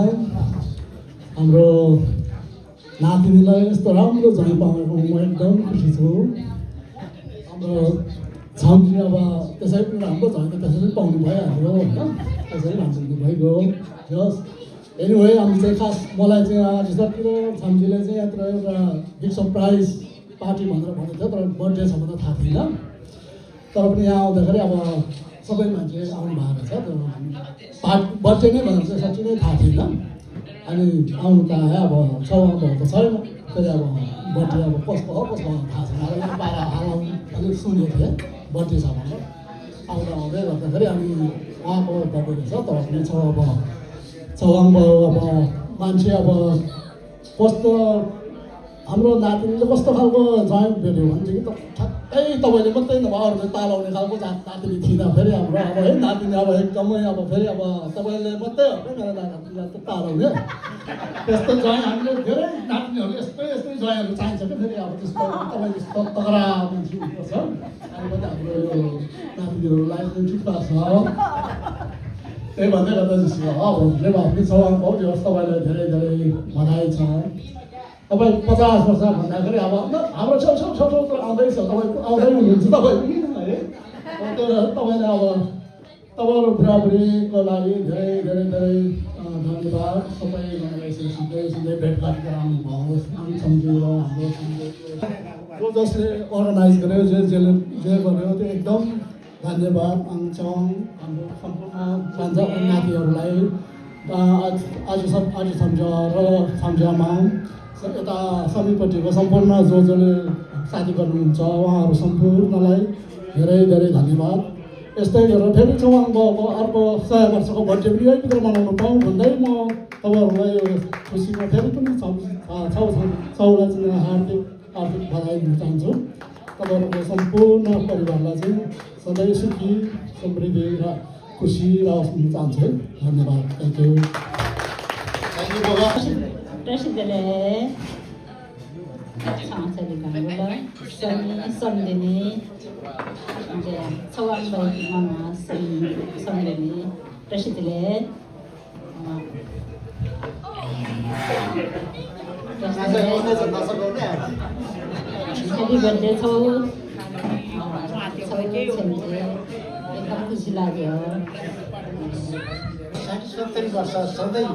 हाम्रो नातिनीलाई यस्तो राम्रो जय पाएको म एकदम खुसी छु हाम्रो छाउजी अब त्यसै पनि राम्रो झन् त त्यसरी पाउनु भइहाल्यो होइन त्यसरी राम्रो भइगयो जस एनिवे हामी चाहिँ खास मलाई चाहिँ आज जतिको छाउजीले चाहिँ यत्र एउटा बिग सरप्राइज पार्टी भनेर भनेको थियो तर बर्थडे छ भनेर थाहा थिएन तर पनि यहाँ आउँदाखेरि अब सबै मान्छे आउनु भएको रहेछ बर्थडे नै भनेर चाहिँ साँच्चै नै थाहा थिएन अनि आउनु त आयो अब छेउमा भएको त छैन फेरि अब बर्थडे अब कसको हो कसको थाहा छैन अब बाह्र हालाउनु अलिक सुनेको थिएँ बर्थडे छ भनेर आउँदै गर्दाखेरि अनि उहाँको बर्थडे रहेछ तर पनि छेउमा अब मान्छे अब कस्तो हाम्रो नातिनीले कस्तो खालको जॉइन्ट भेट्यो भनेदेखि त ठ्याक्कै तपाईँले मात्रै नभए अरूले तालाउने खालको नातिनी थिएन फेरि हाम्रो अब है नातिनी अब एकदमै अब फेरि अब तपाईँले मात्रै हो मेरो नातिनीलाई त तालाउने त्यस्तो जॉइन्ट हामीले धेरै नातिनीहरू यस्तै जॉइन्टहरू चाहिन्छ क्या फेरि अब त्यस्तो तपाईँले त्यस्तो तगडा मान्छे हुनुपर्छ अनि पनि हाम्रो यो नातिनीहरूलाई ठिक लाग्छ त्यही भन्दै गर्दा अब जे भए पनि सवाल पाउँछ तपाईँलाई धेरै धेरै बधाई छ तपाईँ 50 वर्ष भन्दाखेरि अब हाम्रो छेउ त आउँदैछ तपाईँ आउँदै हुनुहुन्छ तपाईँ पनि है तपाईँले अब तपाईँहरू बुढाबुढीको लागि धेरै धेरै धेरै धन्यवाद सबैजनालाई सिधै भेटघाट गराउनु भयो हामी सम्झेर हाम्रो जसले अर्गनाइज गर्यो जे गर्यो त्यो एकदम धन्यवाद आउँछौँ हाम्रो सम्पूर्ण नातिहरूलाई आज सम्झामा यता समीपट्टिको सम्पूर्ण जसले साथी गर्नुहुन्छ उहाँहरू सम्पूर्णलाई धेरै धेरै धन्यवाद यस्तै गरेर फेरि चौहानको अर्को 100 वर्षको बर्थडे पनि यहीँभित्र मनाउनु पाऊँ भन्दै म तपाईँहरूलाई यो खुसीमा फेरि पनि छौलाई चाहिँ हार्दिक बधाई दिन चाहन्छु तपाईँहरूको सम्पूर्ण परिवारलाई चाहिँ सधैँ सुखी समृद्धि र खुसी रहोस् भन्न चाहन्छु धन्यवाद thank you Presidele Chancellor Gangula, Sunday, Sawan by Mama, Sunday, President. Happy birthday to एकदम खुसी लाग्यो साढे 70 वर्ष सधैँ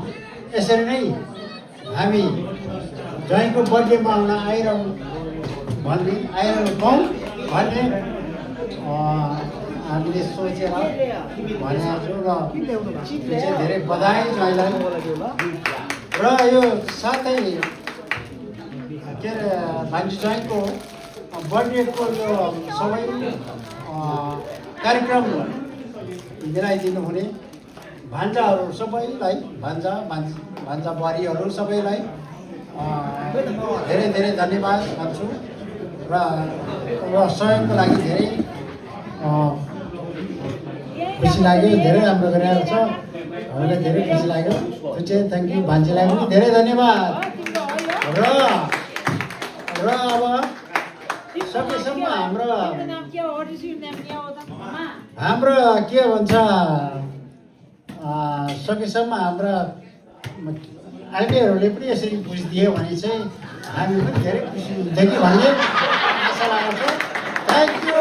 यसरी नै हामी ज्वाइँको बर्थडेमा आउन आइरहँ पाऊँ भन्ने हामीले सोचेर भनेको छु र चाहिँ धेरै बधाई ज्वाइँलाई र यो साथै के अरे भान्जी ज्वाइँको बर्थडेको यो सबै कार्यक्रम मिलाइदिनु हुने भान्जाहरू सबैलाई भान्जा बुहारीहरू सबैलाई धेरै धेरै धन्यवाद भन्छु र सहयोगको लागि धेरै खुसी लाग्यो धेरै राम्रो गरिरहेको छ हामीलाई धेरै खुसी लाग्यो त्यो चाहिँ थ्याङ्क यू भान्जीलाई पनि धेरै धन्यवाद र अब सकेसम्म हाम्रो के भन्छ सकेसम्म हाम्रा आइडीहरूले पनि यसरी बुझिदियो भने चाहिँ हामी पनि धेरै खुसी हुन्थ्यो कि भन्ने आशा लागेको छ थ्याङ्क यू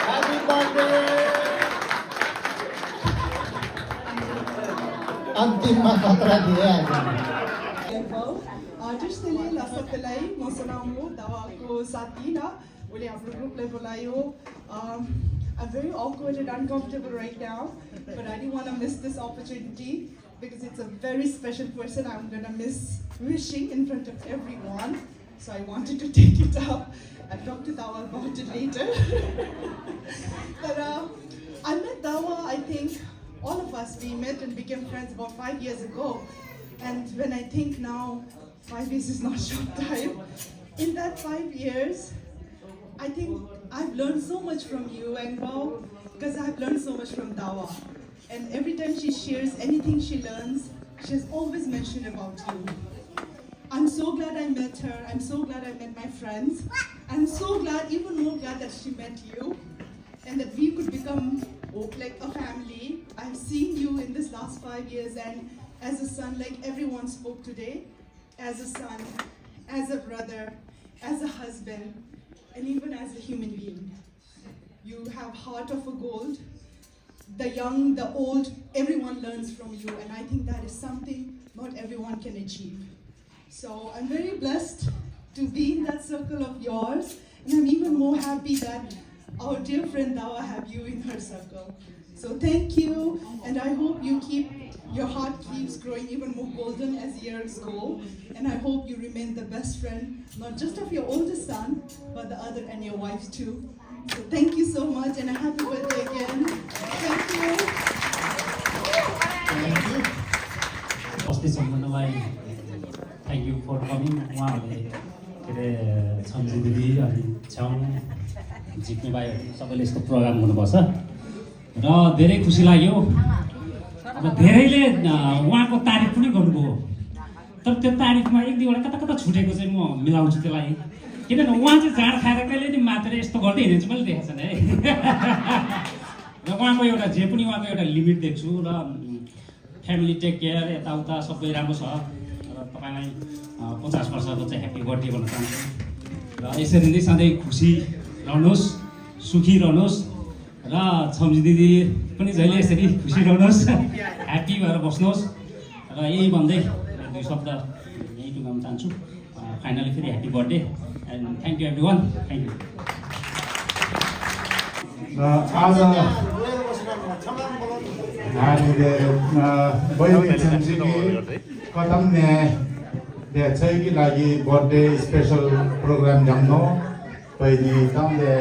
ह्यापी बर्थडे अन्तिममा खतरा दिए Firstly, सबैलाई म सलाम हो दावाको साथी ल उसले हाम्रो ग्रुपलाई बोलायो. I'm very awkward and uncomfortable right now, but I didn't want to miss this opportunity because it's a very special person I'm going to miss wishing in front of everyone. So I wanted to take it up. I'll talk to Dawa about it later. But I met Dawa, I think all of us, we met and became friends about 5 years ago. And when I think now, 5 years is not short time. In that 5 years, I think I've learned so much from you and wow, because I've learned so much from Dawa. And every time she shares anything she learns, she has always mentioned about you. I'm so glad I met her. I'm so glad I met my friends. I'm so glad, even more glad that she met you and that we could become like a family. I've seen you in this last 5 years and as a son, like everyone spoke today, as a son, as a brother, as a husband, and even as a human being. You have heart of a gold. The young, the old, everyone learns from you, and I think that is something not everyone can achieve. So I'm very blessed to be in that circle of yours, and I'm even more happy that our dear friend Dawa have you in her circle. So thank you, and I hope your heart keeps growing even more golden as years go, and I hope you remain the best friend, not just of your oldest son, but the other and your wife too. So thank you so much, and a happy birthday again. Thank you. Thank you for coming. उहाँहरूले के अरे सन्जु दिदी अनि छ्याङ जित्ने भाइहरू सबैले यस्तो programme गर्नुपर्छ र धेरै खुसी लाग्यो. अब धेरैले उहाँको तारिफ पनि गर्नुभयो, तर त्यो तारिफमा एक दुईवटा कता कता छुटेको चाहिँ म मिलाउँछु त्यसलाई, किनभने उहाँ चाहिँ जाँड खाएर कहिले नि मात्र यस्तो गर्दै हिँड्ने चाहिँ मैले देखेको छैन है. र उहाँको एउटा जे पनि उहाँको एउटा लिमिट देख्छु र फ्यामिली टेक केयर यताउता सबै राम्रो छ. तपाईँलाई 50 वर्षको चाहिँ ह्याप्पी बर्थडे भन्न चाहन्छु र यसरी नै सधैँ खुसी रहनुहोस्, सुखी रहनुहोस् र छम्जी दिदी पनि जहिले यसरी खुसी रहनुहोस्, ह्याप्पी भएर बस्नुहोस् र यही भन्दै दुई शब्द यही टुङ्गाउन चाहन्छु. फाइनली फेरि happy birthday and thank you every one. Thank you. आज हामीले बहिनी छम्जीकी कदम 내 저희기 라기 버데이 스페셜 프로그램 장노 बहिनी तमले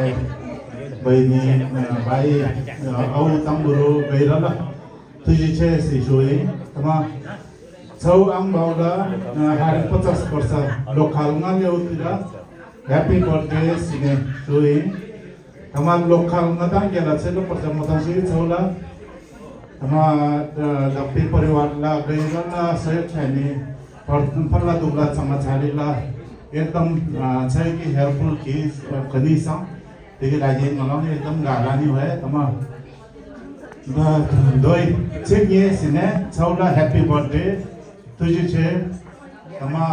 बहिनी भाइ औ तम्बुरो गइरल तुझी छे सिसोइ तमा छौ आम बाउला हारे 50 वर्ष लोकल ngale उतिरा ह्यापी बर्थडे सिने सोइ तमा लोकल ngada गेला छे लो पर्छ मतासी छौला तमा लपी परिवारला गइरल सहयोग छैन फल्ला दुब्ला समाचारला एकदम चाहिँ कि हेल्पफुल कि कनिसा त्यसको लागि मलाई एकदम गालानी भयो तमा दोइ चाहिँ ये सिने छौला ह्यापी बर्थडे तुझी छे तमा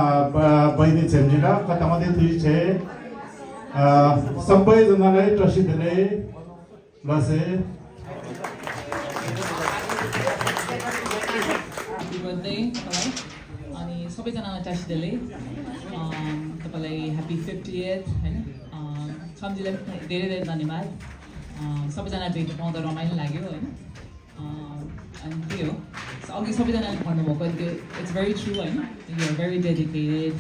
बहिनी छेमजिला कतामध्ये तुझी छे सबैजनालाई टसिदले लसे ह्यापी बर्थडे अनि सबैजनालाई टासिदेले तपाईँलाई ह्याप्पी 50th हैन सम्झिलाई धेरै धेरै धन्यवाद. सबैजना भेट्न पाउँदा रमाइलो लाग्यो हैन. अनि त्यही हो अघि सबैजनाले भन्नुभएको त्यो इट्स भेरी ट्रु हैन. You are very dedicated.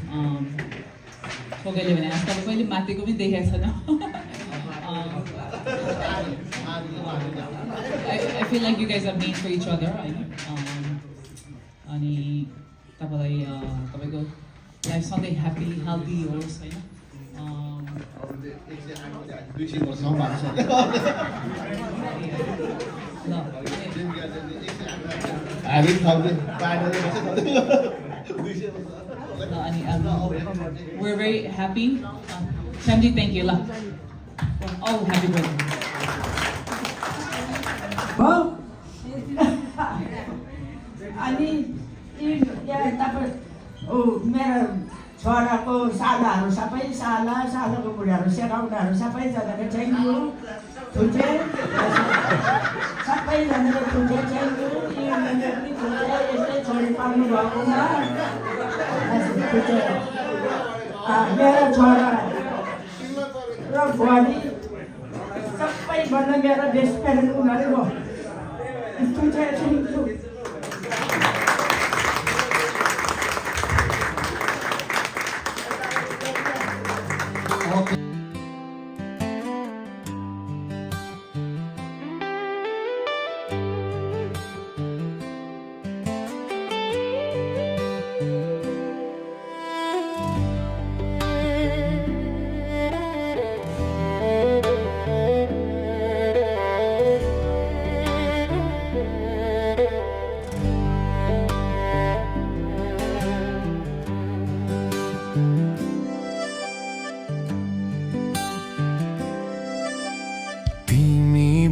कसैले भने तपाईँ कहिले माथिको पनि देखेको छैन. I feel like you guys are made for each other हैन. अनि तपाईँलाई तपाईँको लाइफ सधैँ ह्याप्पी हेल्दी होस् होइन. अनि we're very happy. Shamji, thank you lah. Oh, happy birthday. अनि तपाईँ मेरो छोराको सालाहरू सबै सालाको बुढाहरू सेकाउटाहरू सबैजनाको थ्याङ्क यू. छुटे सबैजनाको छुटे थ्याङ्क यू. यस्तै छोरी पाल्नु भएकोमा मेरा छोरा र बुहारी सबैभन्दा मेरो बेस्ट फ्रेन्ड उनीहरू हो। Thank you.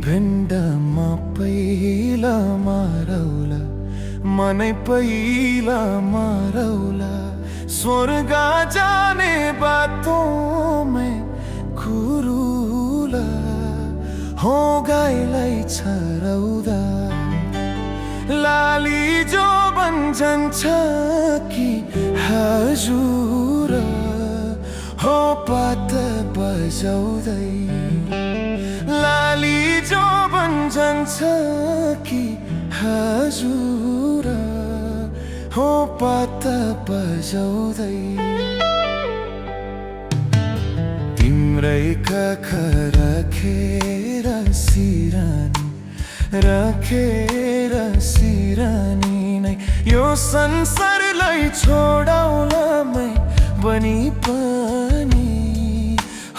भेण्डामा पहिला मारौला मनै पहिला मारौला स्वर्ग जाने बातों में खुरुला हो गाईलाई छरौदा लाली जो बन्छन्छ कि हजुर हो पात बजाउँदै लाली जो बन्छन्छ कि हजुर हो पात बजाउँदै तिम्रै काख राखेर सिरानी नै यो संसारलाई छोडाउला मै बनी पनि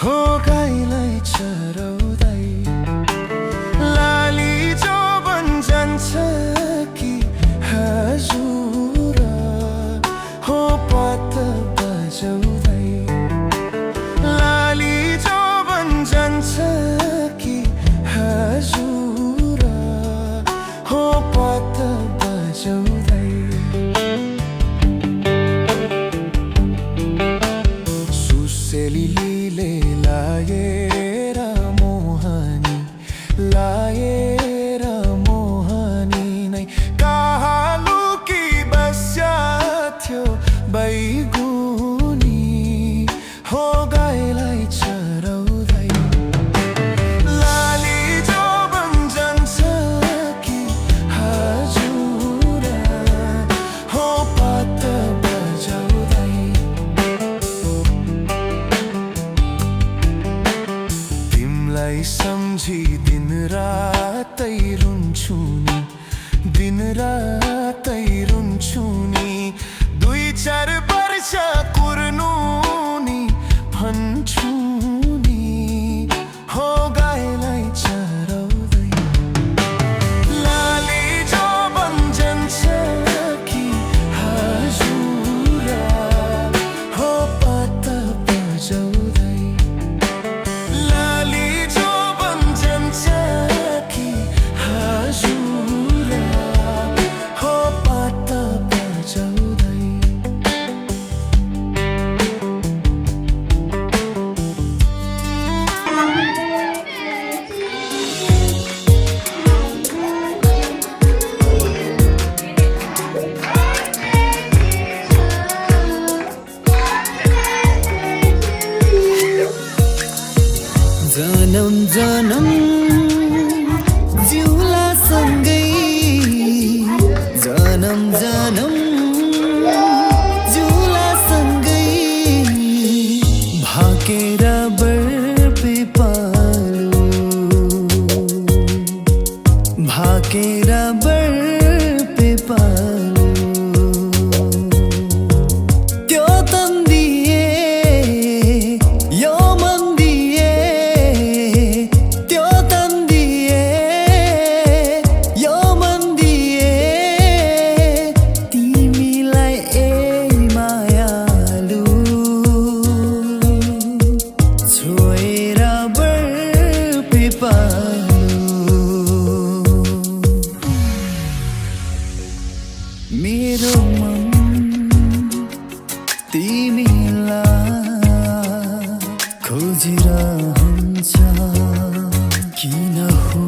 हो गाईलाई चराउँदै लाली जो बन्छन्छ कि हजुर हो पात बजाउँदै लाली जो बन्छन्छ कि हजुर हो पात बजाउँदै सुसेलीले लाएर मोहनी नै कहाँ लुकी बस्या थियो बैगुनी हो गाईलाई चराउँदै लाली जो बन्छन्छ कि हजुर हो पात बजाउँदै तिमलाई सम्झी दिन रातै रुन्छु नि 2-4 वर्ष कुर्नु नि भन्छु नि हो गाईलाई चराउँदै लाली जो बन्छन्छ कि हजुर हो पात बजाउँदै लाली जो बन्छन्छ कि हजुर हो पात बजाउँदै जनम जनम जिउला सँगै जनम जनम जिउला सँगै भाकेर बर्पे पालो भाकेर बर्पे पालो त्यो तन्दिए यो मन्दिए त्यो तन्दिए यो मन्दिए तिमीलाई ए मायालु छोएर बर्पे पालो मेरो मन तिमीलाई खोजिरहन्छ किन हो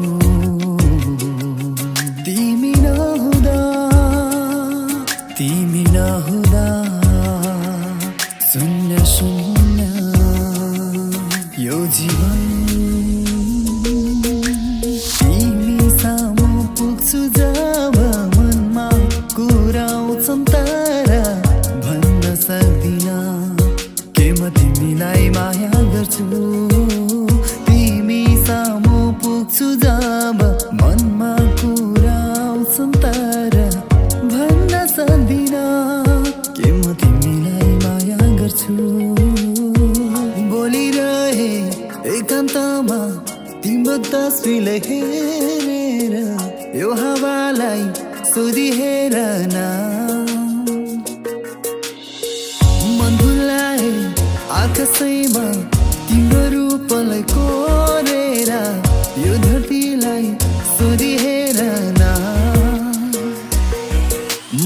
तिमी नहुँदा शून्य शून्य जीवन तिमी सामु पुग्छु जब मनमा कुरा आउँछन् तारा भन्न सक्दिन के म तिमीलाई माया गर्छु तिमी सामु पुग्छु जब मनमा कुरा आउँछन् तारा भन्न सक्दिन के म तिमीलाई माया गर्छु बोलिरहे एकान्तमा तिम्रो तस्बिरलाई हेरेर यो हावालाई सोधिहेर न मन भुलाए आकाशैमा तिम्रो रूपलाई कोरेर यो धरतीलाई सोधिहेर न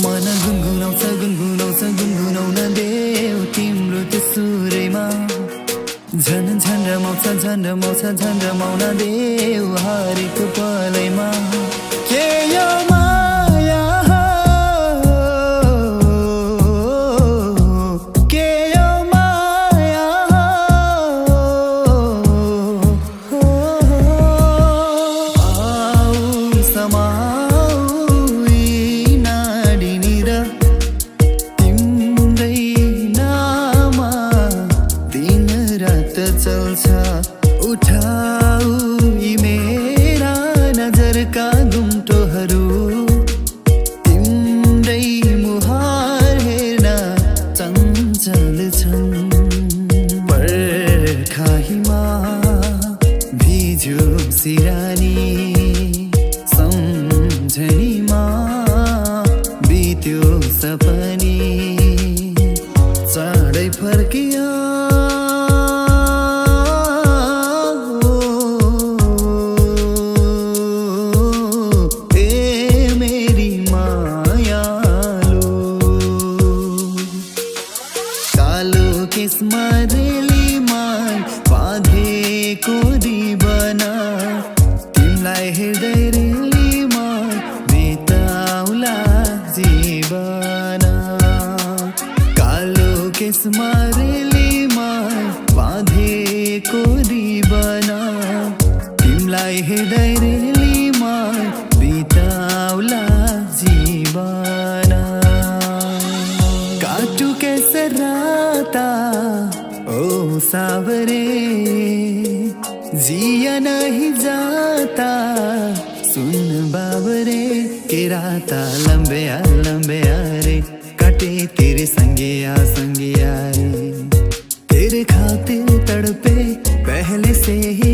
मन गुनगुनाउँछ गुनगुनाउँछ गुनगुनाउन देऊ तिम्रो त्यो सुरैमा झन झन्डमाउँछ झन्डमाउन देऊ हरेक पलैमा के यो माया के यो माया आऊ समाऊ यी नाडीनिर तिम्रै नाममा दिन रात चल्छ उठाऊ यी मेरा नजरका घुम्टोहरू तिम्रै मुहार हेर्न चञ्चल छन् बर्खाहीमा भिज्यो सिरानी सम्झनीमा बित्यो सपनी चाँडै फर्किया बाँधेको रिबन तिमीलाई हेर्दै रेलीमा बिताउला जीवन कालो केसमा रेलीमा बाँधेको रिबन तिमीलाई हेर्दै रेलीमा बिताउला जीवन काटु कैसे राता ओ सावरे जिया नहीं जाता सुन बाबरे के राता लंबे रे कटे तेरे संगिया रे तेरे खातिर तड़पे पहले से ही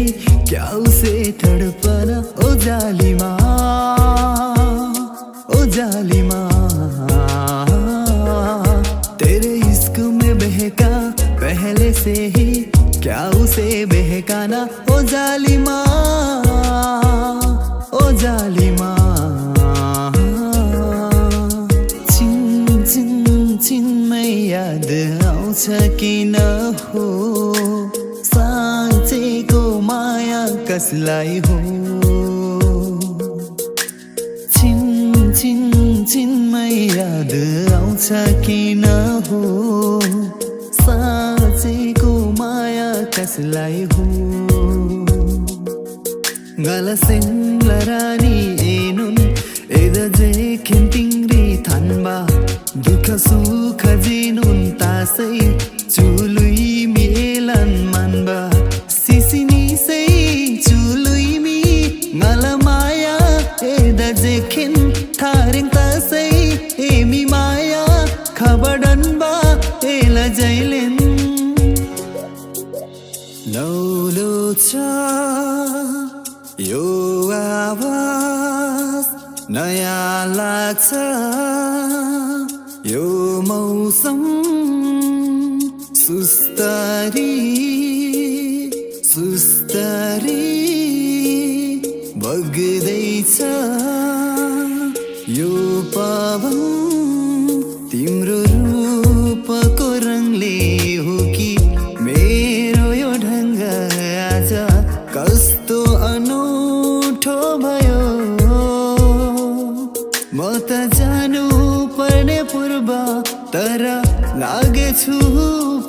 क्या उसे तड़पना ओ जालिमा तेरे इश्क में बहका पहले से ही क्या उसे बहकाना ओ जालिमा छिन छिन छिनमै याद आउँछ किन हो साँचेको माया कसलाई हो छिन छिन छिनमै याद आउँछ किन हो साँचेको माया कसलाई हो गलसेङ्लरानी एनुन् एदजे खेन्तिङ्री थान्बा दुःख सुख जिनुन् तासै चुलुई मेलन मान्बा सिसिनिसै चुलुइमी गलमाया एदजे खेन थारिङ तासै एमी माया खबडन्बा एला जैलेन नौलो छ यो आवाज नयाँ लाग्छ यो मौसम सुस्तरी बग्दैछ यो पवन तिम्रो रूपको रङले हो कि मेरो यो ढङ्ग आज कस्तो अनौठो भयो म त जानु पर्ने पूर्व तर लागेछु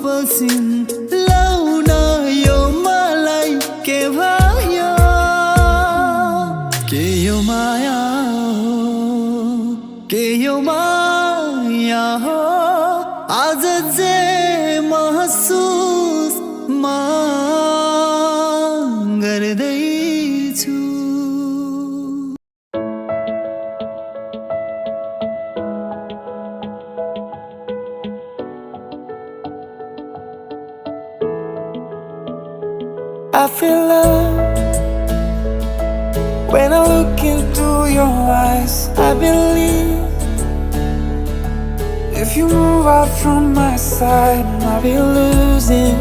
पसिन लाउन यो मलाई I feel love when I look into your eyes. I believe if you move out from my side, I'll be losing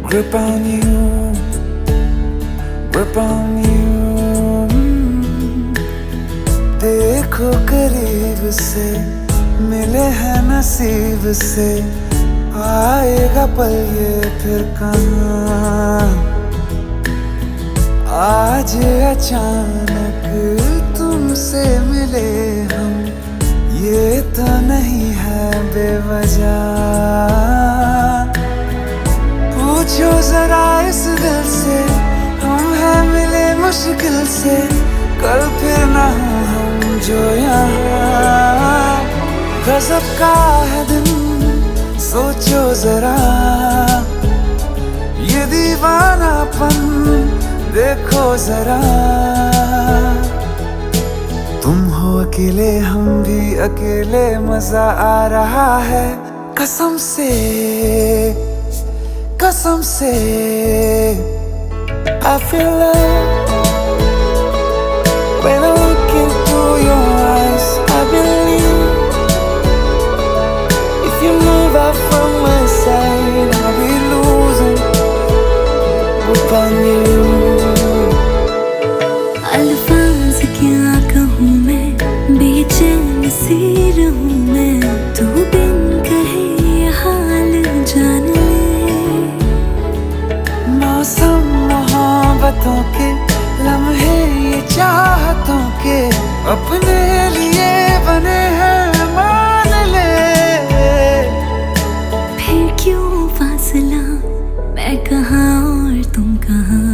grip on you, grip on you. देखो करीब से, मिले हैं नसीब से, आएगा पल ये फिर कहाँ। आज अचानक तुमसे मिले हम, ये तो नहीं है बेवजह। पूछो जरा इस दिल से, हम हैं मिले मुश्किल से, कल फिर ना हो हम जो यहाँ। गजब का है दिन, सोचो जरा, ये दीवानापन देखो जरा। तुम हो अकेले, हम भी अकेले, मजा आ रहा है कसम से, कसम से। I feel love when I look into your eyes. I believe if you move out from my side, I'll be losing grip on you. अल्फाज क्या कहूँ मैं, बेचैन सी रहूँ मैं, तू बिन कहे ये हाल जान ले। मौसम मोहब्बतों के, लम्हे ये चाहतों के, अपने लिए बने हैं मान ले। फिर क्यों फासला, मैं कहाँ और तुम कहाँ।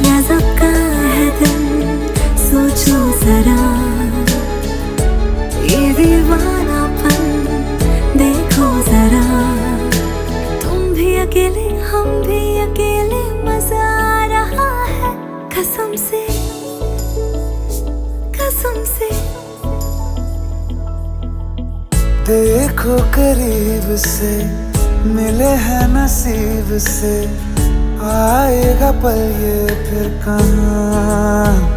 गजब का है दिन, सोचो जरा, ये दीवानापन देखो जरा। तुम भी अकेले, हम भी अकेले, मजा आ रहा है कसम से, कसम से। देखो करीब से, मिले हैं नसीब से, आएगा पल ये फिर कहाँ।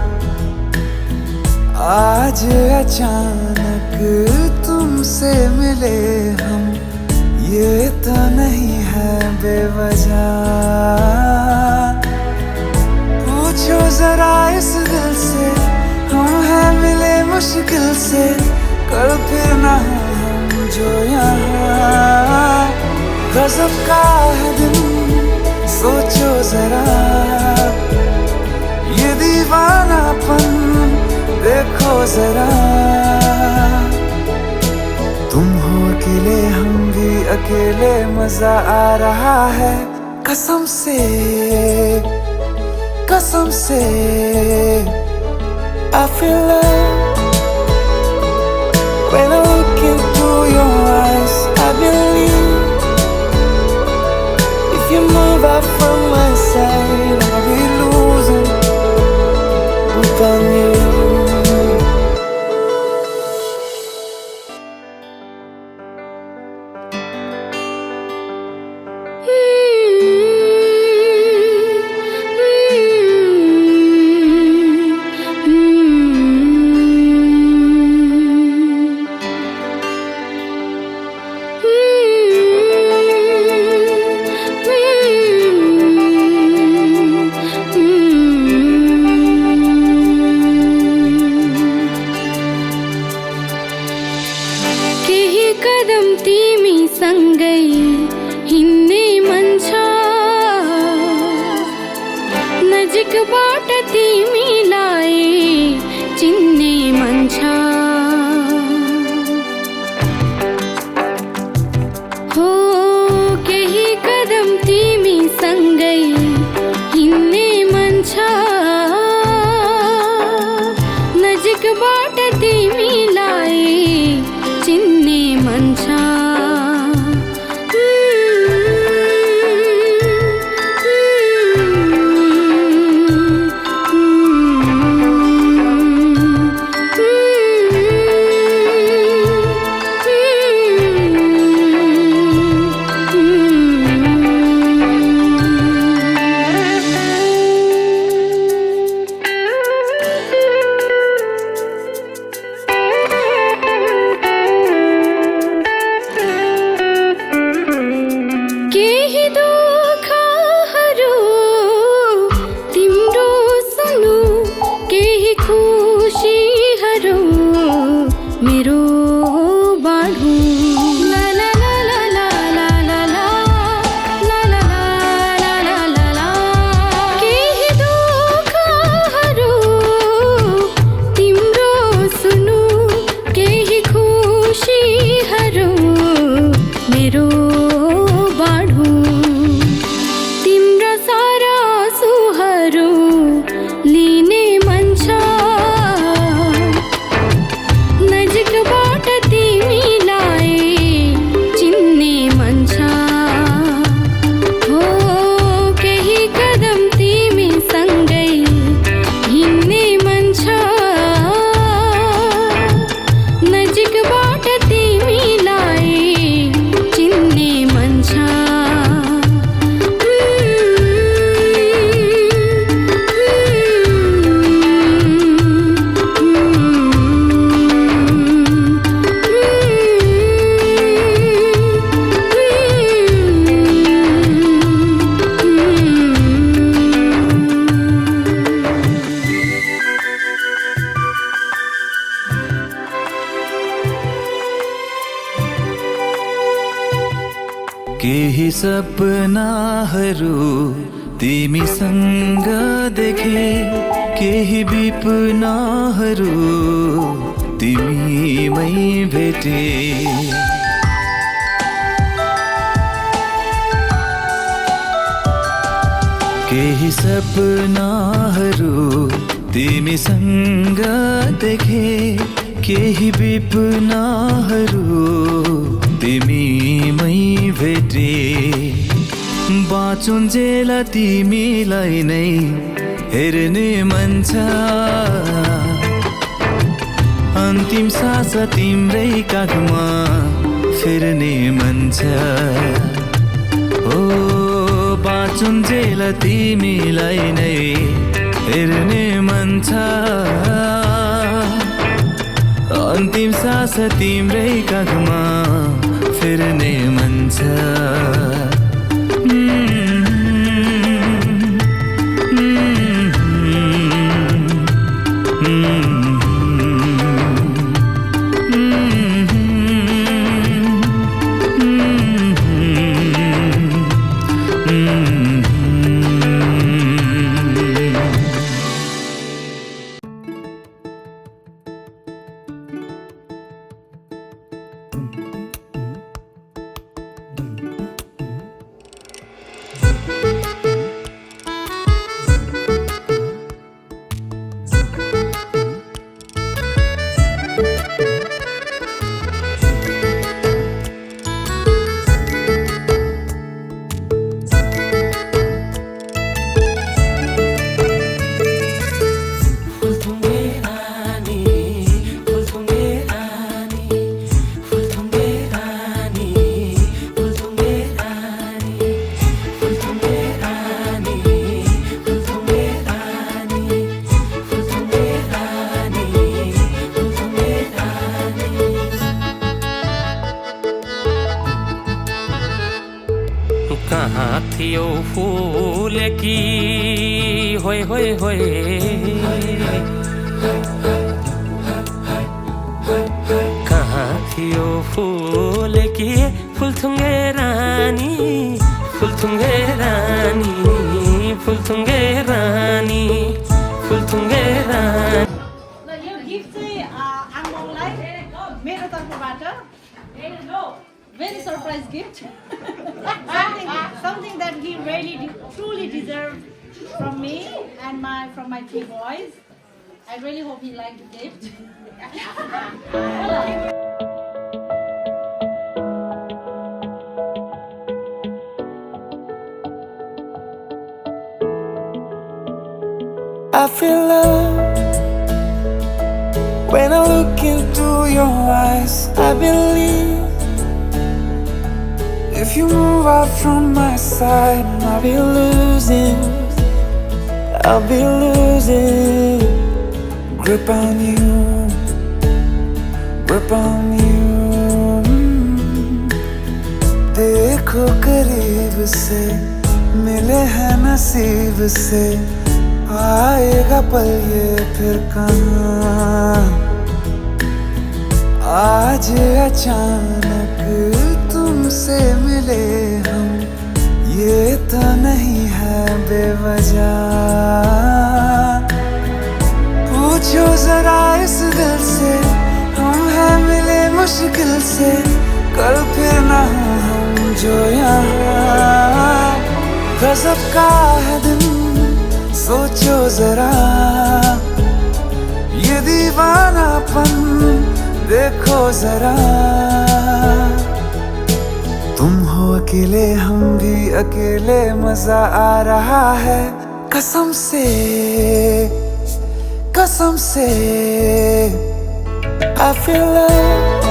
आज अचानक तुमसे मिले हम, ये तो नहीं है बेवजह। पूछो जरा इस दिल से, हम हैं मिले मुश्किल से, कल फिर ना हो हम जो यहाँ। गजब का है दिन, सोचो जरा, ये दीवानापन देखो जरा। तुम हो अकेले, हम भी अकेले, मजा आ रहा है कसम से, कसम से। I feel love when I look into your eyes. I believe if you move out from my side, I'll be losing grip on you. बाट तिमीलाई चिन्ने मन छ हो केही कदम तिमी सँगै हिँड्ने मन छ नजिकबाट तिमीलाई चिन्ने मन छ केही सपनाहरू तिमीसँग देखे, केही विपनाहरू तिमीमै भेटे। केही सपनाहरू तिमीसँग देखे, केही विपनाहरू तिमीमै भेटे। बाँचुन्जेल तिमीलाई नै हेर्ने मन छ, अन्तिम सास तिम्रै काखमा फेर्ने मन छ। ओ बाँचुन्जेल तिमीलाई नै हेर्ने मन छ, अन्तिम सास तिम्रै काखमा फेर्ने मन छ। कहाँ थियो फूल की होय होय होय, कहाँ थियो फूल की फुलथुङ्गे रानी, फुलथुङ्गे रानी, फुलथुङ्गे रानी, फुलथुङ्गे रानी। यो गिफ्ट चाहिँ आङ्गोलाई मेरो तर्फबाट very surprise gift. something that he really truly deserved from me and from my 3 boys. I really hope he liked the gift. I feel love when I look into your eyes. I believe if you move out from my side, I'll be losing grip on you, grip on you. देखो करीब से, मिले हैं नसीब से, आएगा पल ये फिर कहाँ। आज अचानक तुमसे मिले हम, ये तो नहीं है बेवजह। पूछो जरा इस दिल से, हम हैं मिले मुश्किल से, कल फिर ना हो हम जो यहाँ। गजब का है दिन, सोचो जरा ये दीवानापन, देखो जरा। तुम हो अकेले, हम भी अकेले, मजा आ रहा है कसम से, कसम से। I feel love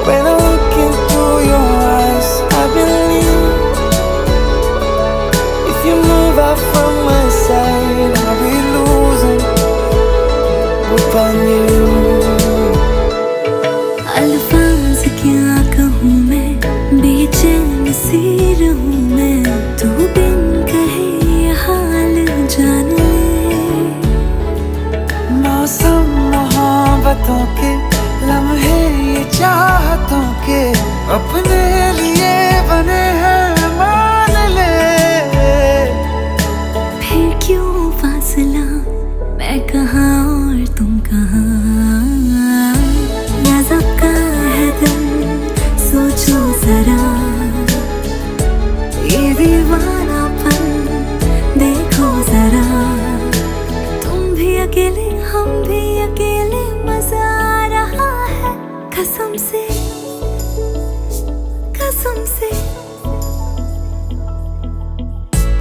when I look into your eyes. I believe if you move out from my side, I'll be losing grip on you. अल्फाज क्या कहूँ मैं, बेचैन सी रहूँ मैं, तू बिन कहे ये हाल जान ले। मौसम मोहब्बतों के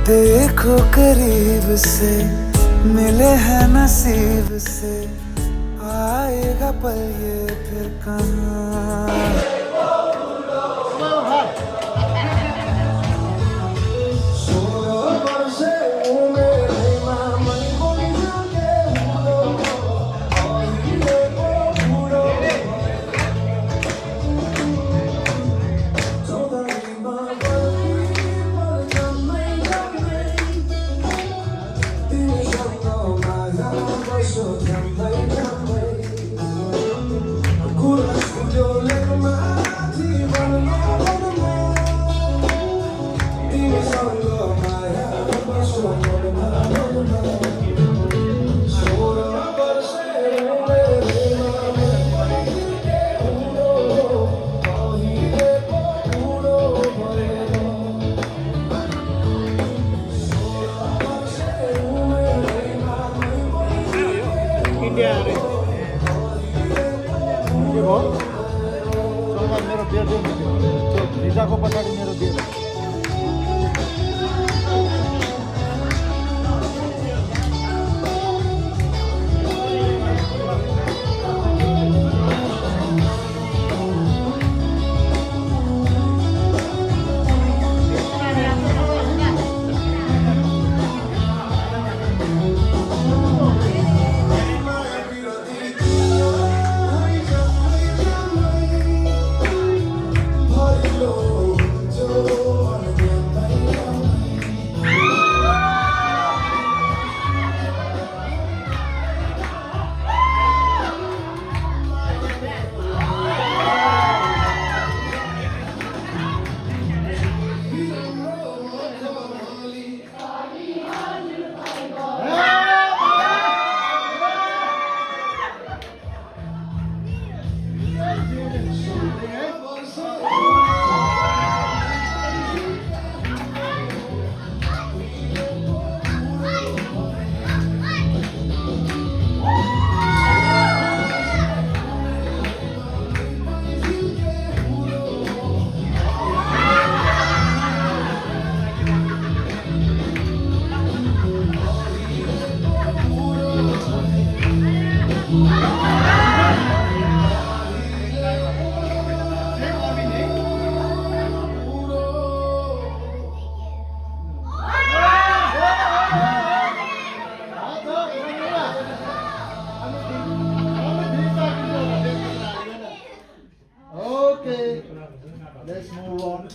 देखो करीब से मिले हैं नसीब से आएगा पल ये फिर कहाँ भिजाको पछाडि मेरो बिहे Let's move on.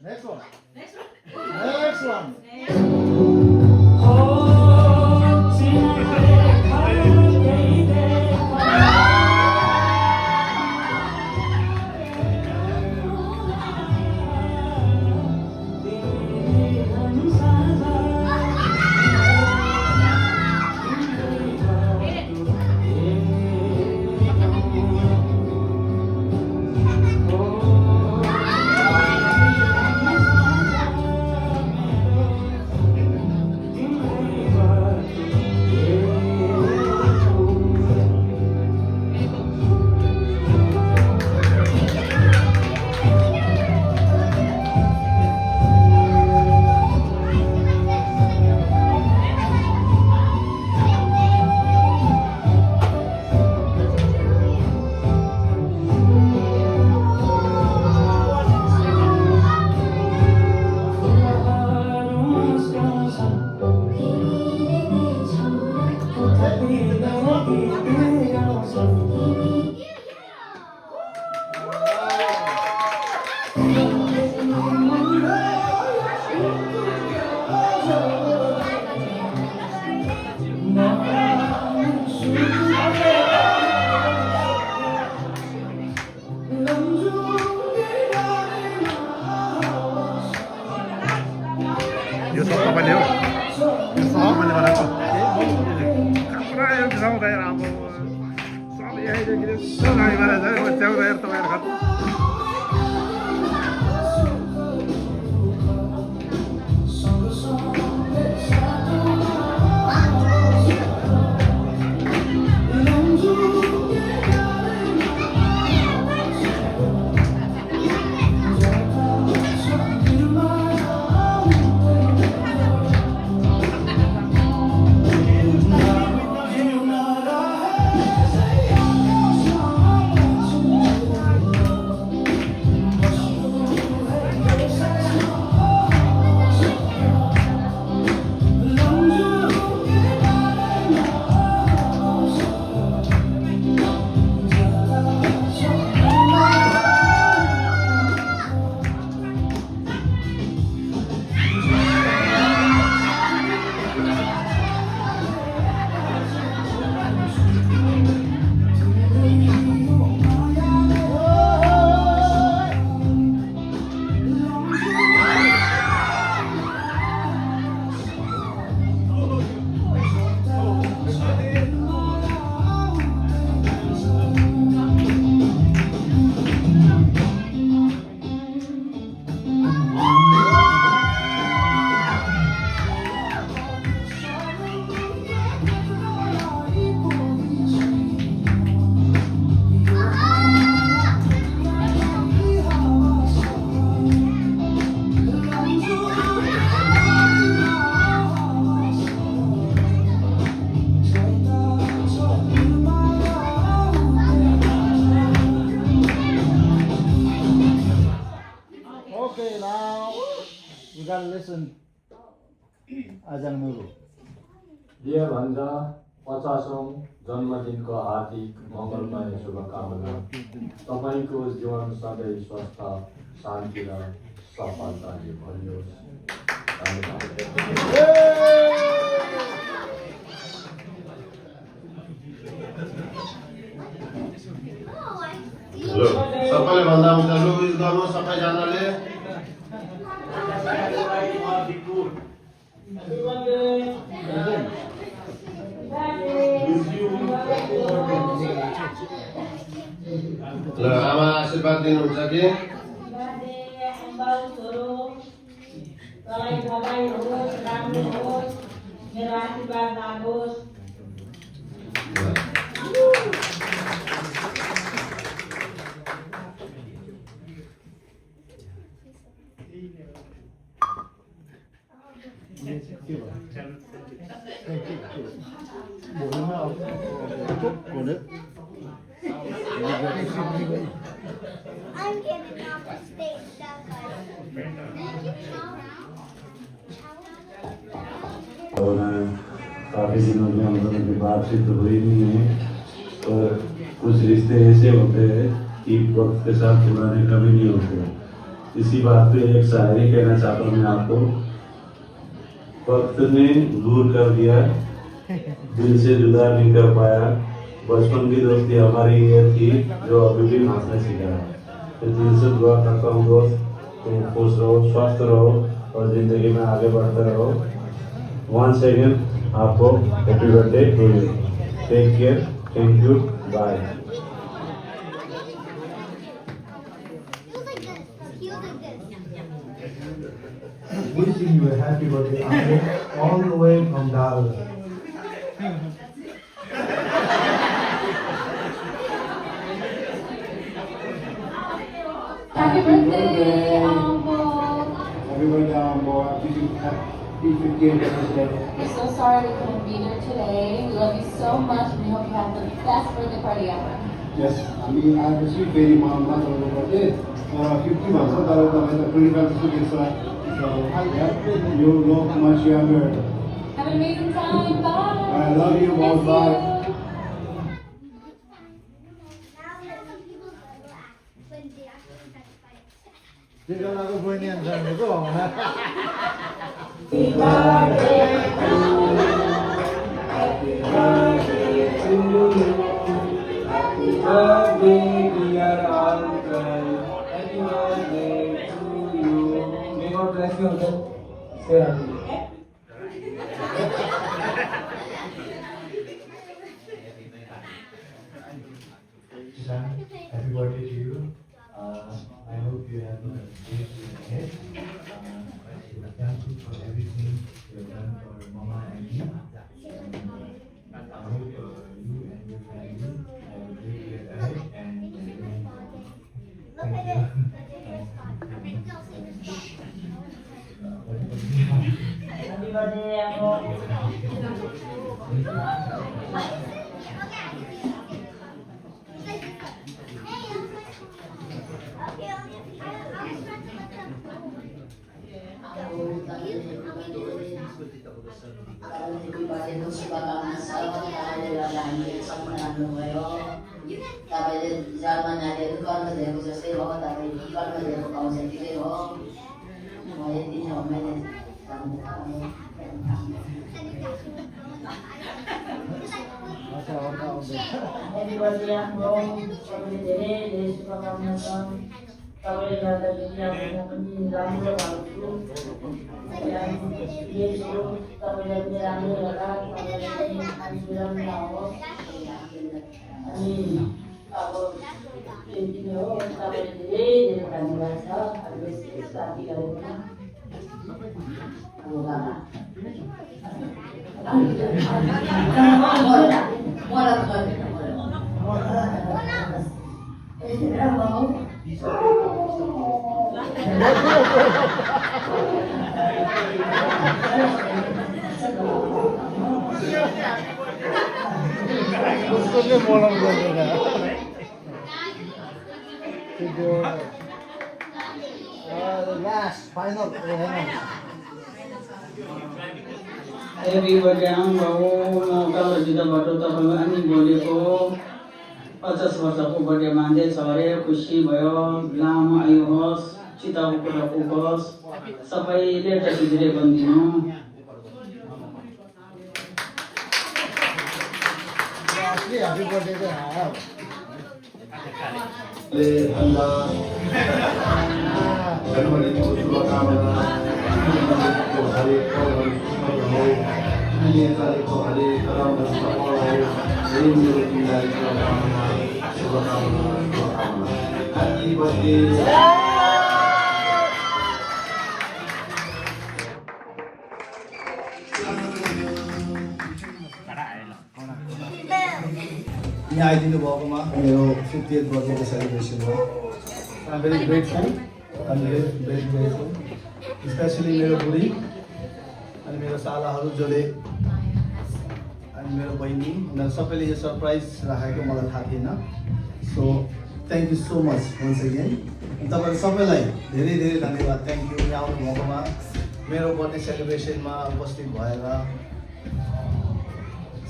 Next one. बचाउँदै अब सब यही देखि गाडी भएर जाने बचाउँदै तपाईँहरू Ajang Nuru. Dear Bhanja, 50औं जन्मदिनको हार्दिक मङ्गलमय शुभकामना। तपाईको जीवन सधैँ स्वस्थ, शान्ति र सफलताले भरियोस्। हेलो सबैले भन्दा हुन्छ लु विश गर्नु सबैजनाले ल आमा आशीर्वाद दिनुहुन्छ कि मेरो आशीर्वाद लागोस्। I'm getting off the stage. काफ़ी दिनों में हम लोगों की बातचीत तो हुई नहीं है, पर कुछ रिश्ते ऐसे होते हैं कि वक्त के साथ पुराने कभी नहीं होते। इसी बात पे एक शायरी कहना चाहता हूँ मैं आपको। वक्त ने दूर कर दिया, दिल से जुदा नहीं कर पाया, बचपन की दोस्ती हमारी ये थी जो अभी भी हंसने सीखा है। तो दिल से दुआ करता हूँ दोस्त, तुम खुश रहो, स्वस्थ रहो और जिंदगी में आगे बढ़ते रहो। Once again, आपको happy birthday to you. Take care, thank you, bye. Wishing you a happy birthday, Uncle, all the way from Dallas. Happy birthday, Uncle. Happy birthday, Uncle. We're so sorry we couldn't be here today. We love you so much and we hope you have the best birthday party ever. Yes, हामी आएपछि फेरि माताको birthday 50 भन्छ तर तपाईँ त 25 जस्तो देख्छ। You look much younger. Have an amazing time. Bye. I love you both. Bye. तिनजनाको बहिनी जानेको Happy birthday to you. Happy birthday to you. Happy birthday, dear Uncle. Happy birthday to you. May God bless you, Uncle. Stay happy. Kishan, happy birthday to you. I hope you have a great year ahead. I'm thankful for everything you have done for Mama and me. I hope you and your family have a great year ahead and thank you. Happy birthday, Uncle. तपाईँले जन्म नानीहरू कर्म दिएको जस्तै हो तपाईँले कर्म दिएको पाउँछ ठिकै हो म यति नै हो मैले Happy birthday, Uncle. तपाईँले धेरै धेरै शुभकामना छ तपाईँले गर्दा दुनियाँमा पनि राम्रो भएको छु तपाईँलाई पनि राम्रो होला तपाईँलाई पनि राम्रो नहोस् अनि अब त्यति नै हो तपाईँले धेरै धेरै धन्यवाद छ अब बेसी साथी गरेकोमा उसको चाहिँ बोलाउनु पर्दैन लास्ट फाइनल Happy birthday आमाबाउ कालजितबाट तपाईँको अनि बोलेको 50 वर्षको बर्थडे मान्दैछ अरे खुसी भयो लामो आयु होस् चिताको कुरा पुगोस् सबैले टसी धेरै बनिदिनु हैप्पी बर्थडे चाहिँ जन्मदिनको शुभकामना हरेक चालेको हरेक राम्रो सफल हो यही मेरो तिमीलाई शुभकामना ह्याप्पी बर्थडे यहाँ आइदिनु भएकोमा मेरो 50th बर्थडेको सेलिब्रेसनमा I am very grateful specially मेरो बुढी अनि मेरो सालाहरू जसले अनि मेरो बहिनी उनीहरू सबैले यो सरप्राइज राखेको मलाई थाहा थिएन so thank you so much once again तपाईँहरू सबैलाई धेरै धेरै धन्यवाद थ्याङ्क यू यहाँ आउनु भएकोमा मेरो बर्थडे सेलिब्रेसनमा उपस्थित भएर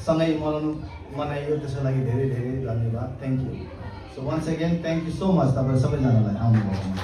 सँगै मनाइयो त्यसको लागि धेरै धेरै धन्यवाद thank you so once again thank you so much तपाईँ सबैजनालाई आउनु भएकोमा